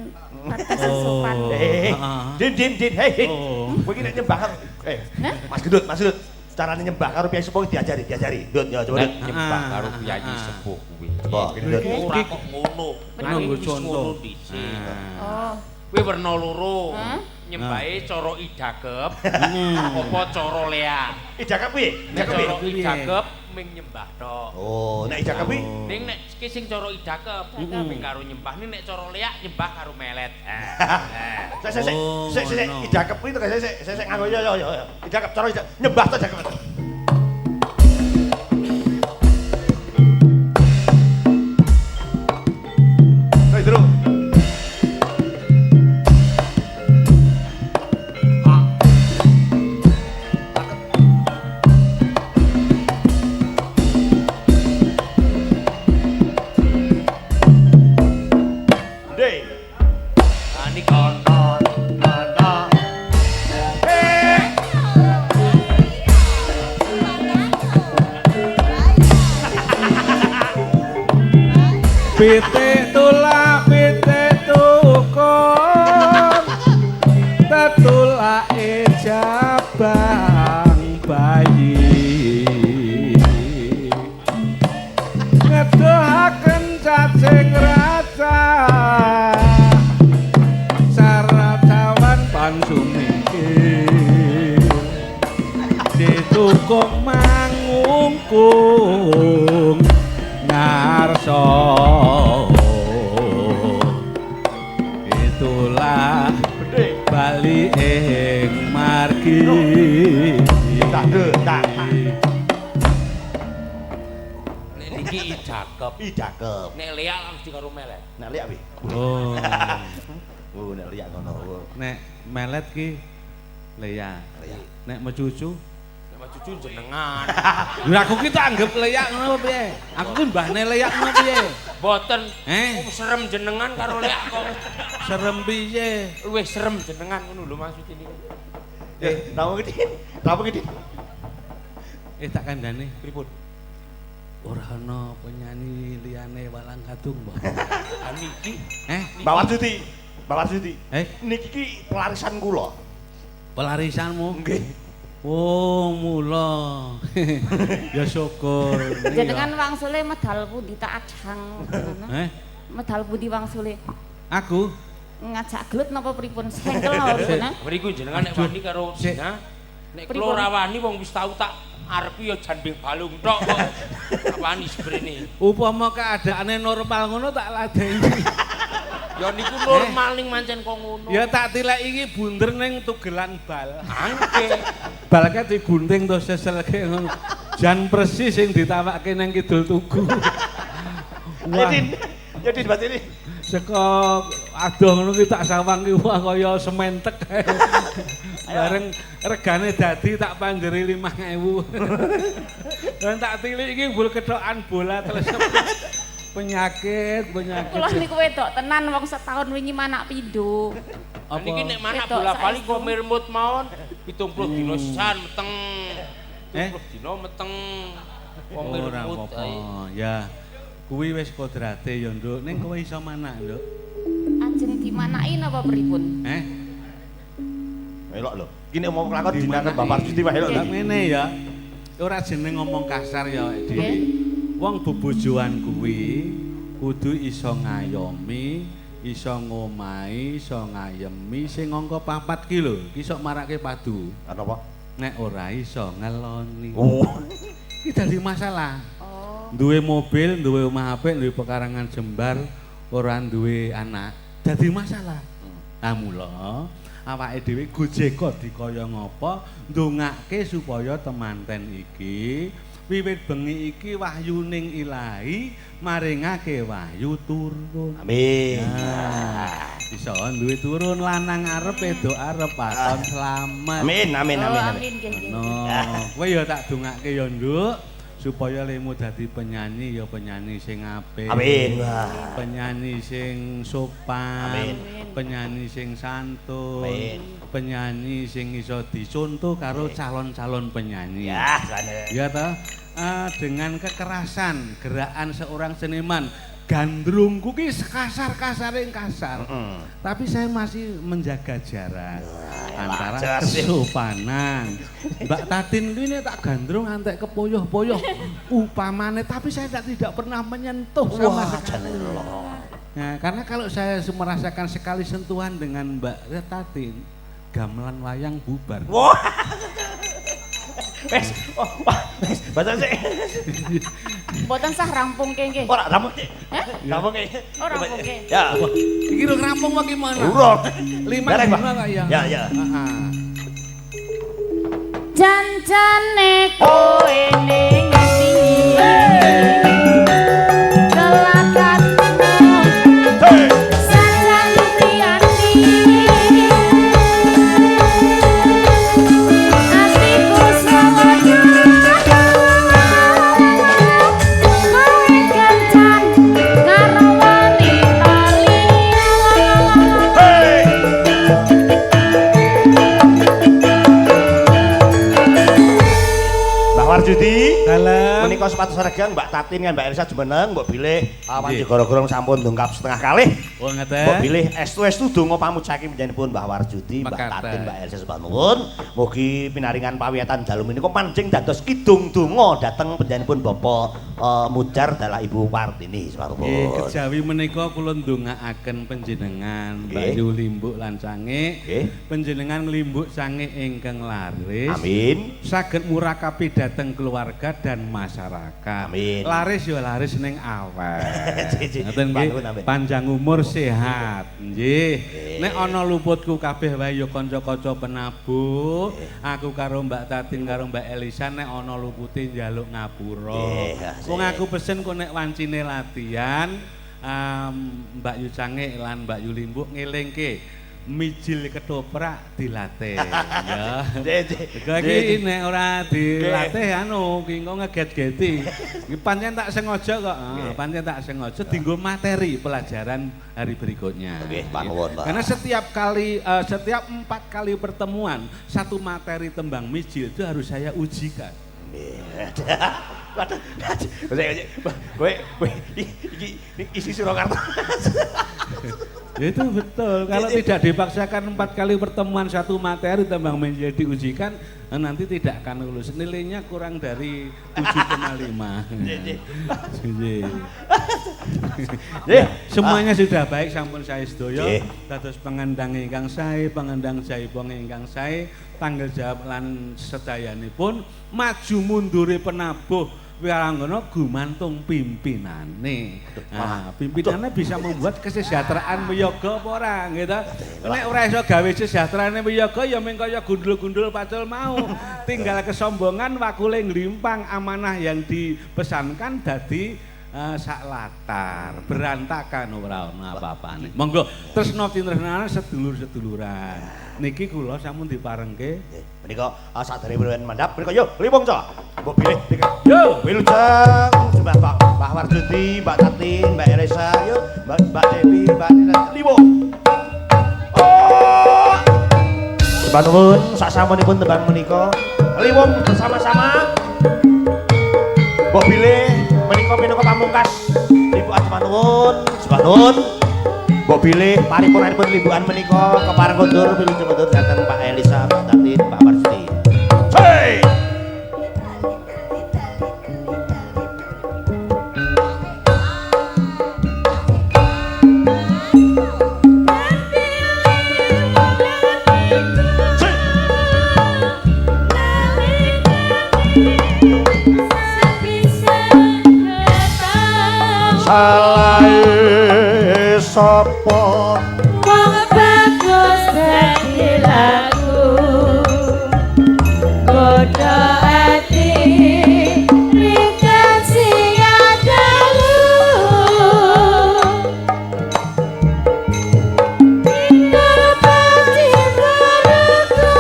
pates sopan. Din, hei. Oh. Kowe iki nek nyembah karo Mas Gendut, carane nyembah karo Kyai Sepuh diajari. Dut ya coba Dut. Nyembah karo Kyai Sepuh kuwi. Coba Gendut. Ora kok ngono. Ngono nggo contoh. Oh. Kuwi werna loro. Hah? Nyembahe cara idagep apa cara leak. Ijak piye? Nek Ijak piye? cara idagep ming nyembah tok. Oh, nek ijak piye? Ning nek iki sing cara idagep ming karo nyembah ning nek cara leak nyembah karo melet. Sik, ijak kuwi to sik nganggo yo. Ijak cara nyembah to ijak. Hei, terus. Pitik tulak pitik tukun tetulake jabang bayi ngedohaken cacing rasa saracawan pansumingkir ditukung mangungkung ngarso itulah bali ing margi Tak. Nek niki idagep. Idagep. Nek leak mesti karo melet. Nek liak piye? oh Nek liak ngono. nek melet ki leya nek mecucu Mbah Cucu jenengan. Lha aku ki tak anggap leyak ngono piye? Aku ki mbahne leyak ngono piye? Mboten. Eh? Serem jenengan karo leak kok. Serem piye? Luwih serem jenengan ngono lho maksud ini. Rampung iki. Rampung iki. Tak kandhane. Pripun? Ora ana penyanyi liyane Walang Kadung, Mbah. Niki Mbak Warsuti. Mbak Warsuti. Niki ki pelarisan kula. Pelarisanmu? Nggih. Oh, mula. Ya syukur. Jenengan wangsule medal pundi tak adhang. Medal pundi wangsule? Aku Ngajak gelut napa pripun? Sengkel napa pripun? mriku jenengan nek wani karo Zina. Nek kula ora wani wong wis tau tak arepi ya janding balung tok kok. Wani sebrene. upama keadaane normal ngono tak ladeni. Ya niku normal ning mancen kok ngono. Ya tak tilek iki bunder ning tugelan bal. Angke. Balke digunting to seselke ngono. Jan persis sing ditawake nang kidul tugu. Ayo Din. Ya Din batin ini. Saka adoh ngono ki tak sawang ki wah kaya sementek kae. Bareng regane dadi tak panjeri 5.000. Dan tak tilik iki bul kethokan bola telesep. Penyakit. Kula niku wedok tenan wong setahun wingi manak pindho. Niki nek manak Wedok bola bali saestu. kok mirmut mawon 70 dina sisan meteng. 70 dina meteng. Wong Ora mirmut apa-apa. ae. Ya. Kuwi wis kodrate ya, Nduk. Ning kowe iso manak, Nduk. Ajeng dimanaki napa pripun? Elok lho. Iki nek omong kelakon dinaken Mbak Warsuti wae elok. Lah ngene ya. Ora jeneng ngomong kasar ya awake dhewe. Wong bebojoan kuwi kudu iso ngayomi, iso ngomahi, iso ngayemi sing angka 4 ki lho. Ki sok marake padu. Apa? Nek ora iso ngeloni. Oh. Iki dadi masalah. Oh. Duwe mobil, duwe omah apik, duwe pekarangan jembar, ora duwe anak, dadi masalah. Lah mula awake dhewe gojeka dikaya ngapa ndongake supaya temanten iki wiwit bengi iki wahyuning Ilahi maringake wahyu turun. Amin. Iso duwe turun lanang arep wedok arep paton slamet. Amin, amin, Oh, amin. amin nggih nggih. No, kowe ya tak dongake ya, Nduk, supaya lemu dadi penyanyi ya penyanyi sing apik. Amin. Penyanyi sing sopan. Amin. Penyanyi sing santun. Amin. Penyanyi sing iso dicontoh karo calon-calon penyanyi. Ya, sana. Ya toh? Dengan kekerasan gerakan seorang seniman gandrungku ki kasar-kasare kasar. Tapi saya masih menjaga jarak antara kesopanan. Mbak Tatin ini tak gandrung antek kepoyoh-poyoh upamane, tapi saya tidak pernah menyentuh sama sekali. Nah, karena kalau saya merasakan sekali sentuhan dengan Mbak Tatin, gamelan wayang bubar. Wah. Wes, wes, baca sih. Mboten sah rampung nggih. Ora rampung sih. Rampung sih. Oh, rampung nggih. Ya. Iki rung rampung apa gimana? Urung. 5 Bareng, Pak. kok ya. Ya, ya. Jan-jane kowe ning ngendi? Kelakatmu sajan priati. Atiku sawono kowe kencan karo wanita liya. Mbak Warsuti. Dalam Menika sepatu seragam Mbak Tatin kan Mbak Elsa jumeneng mbok bilih wanci goro-goro sampun dongkap setengah kalih. oh Mbok ngeten. bilih estu-estu donga pamujake panjenenganipun Mbah Warsuti, Mbak Mekaten. Tatin, Mbak Elsa sepanuwun. Mugi pinaringan pawiatan dalu menika pancing dados kidung donga dhateng panjenenganipun Bapak Mujar dalah Ibu Partini Nggih, sepanuwun. kejawi menika kula ndongaaken panjenengan Bayu Limbuk lan Sange. Nggih. Panjenengan nglimbuk sange ingkang laris. Amin. Saged murakapi dhateng keluarga dan masyarakat. Amin. Laris ya laris ning awak. Cik, Ngoten nggih. bangun, amin. Panjang umur sehat. Nggih. Nek ana luputku kabeh wae ya kanca-kanca penabuh. Aku karo Mbak Tatin karo Mbak Elisa nek ana lupute njaluk ngapura. Nggih, Wong aku pesen kok nek wancine latihan Mbak Yu Cange lan Mbak Yu Limbuk ngelingke mijil ketoprak dilatih ya. Nggih. Kok iki nek ora dilatih anu ki engko ngeget-geti. Iki pancen tak sengaja kok. Pancen tak sengaja dienggo materi pelajaran hari berikutnya. Nggih, panuwun, Pak. Karena setiap 4 kali pertemuan satu materi tembang mijil itu harus saya ujikan. Waduh. Kowe isi Surakarta. Itu betul. Kalau tidak dipaksakan 4 kali pertemuan satu materi tembang mijil diujikan, nanti tidak akan lulus. Nilainya kurang dari 7,5. Semuanya sudah baik sampun saya sedaya. Dados pengendang ingkang sae, pengendang jaipong ingkang sae, tanggal jawab lan sedayanipun maju mundure penabuh Wirangono gumantung pimpinane. Nah, pimpinane bisa membuat kesejahteraan wiyaga apa ora, gitu. Nek ora iso gawe sejahterane wiyaga ya mung kaya gundul-gundul pacul mau. Tinggal kesombongan wakule nglimpang amanah yang dipesankan dadi sak latar, berantakan ora ana apa-apane. Monggo tresna tinresnane sedulur-seduluran. Niki kula sampun diparengke. Menika saderengipun mandhap menika yo Liwong Ca. Mbok pilih yo wilujeng sembah Pak Warjudi, Mbak Tatin, Mbak Elisa, yo Mbak Devi, Mbak Liwong. Oh. Sembah nuwun sasampunipun tembang menika Liwong bersama-sama. Mbok pilih menika minangka pamungkas Ibu Asma nuwun, sembah nuwun. Mbok bilih paripurnanipun limbukan menika kepareng kondur wilujeng kondur dhateng Pak Elisa, Pak Tatin, Pak Warsti. Hei! Salahe sapa wong bagus dadi lagu godho ati ringkas sia dalu terpati baruku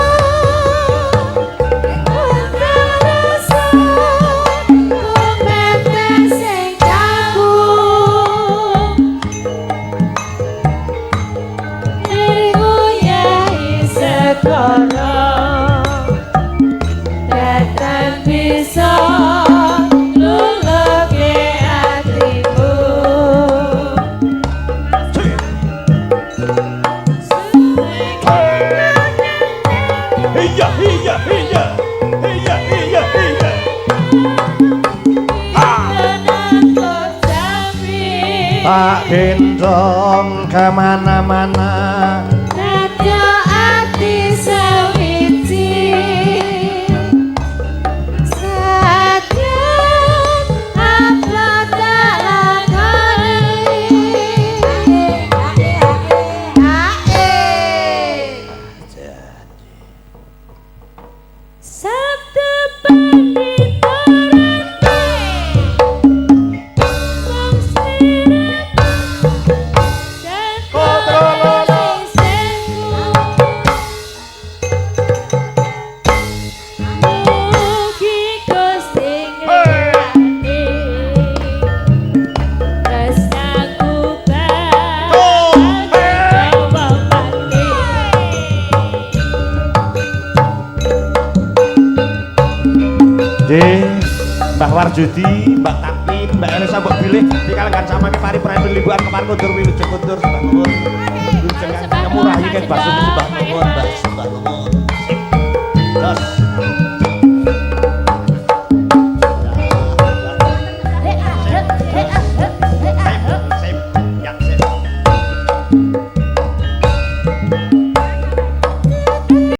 rasa kumete sing kaku datang bisa luluke hatimu iya iya iya iya iya iya Pak Gendong kemana-mana Nada ati sawiji Sadyan apa tak lakoni Sabtu pandita Mbak Warjudi, Mbak Tatin, Mbak Elisa mbok bilih dikalengkan samangke paripurna limbukan kepareng kondur wilujeng kondur sembah nuwun. Wilujeng kang murah iki Mbak Sumbi sembah nuwun, Mbak sembah nuwun. Sip. Terus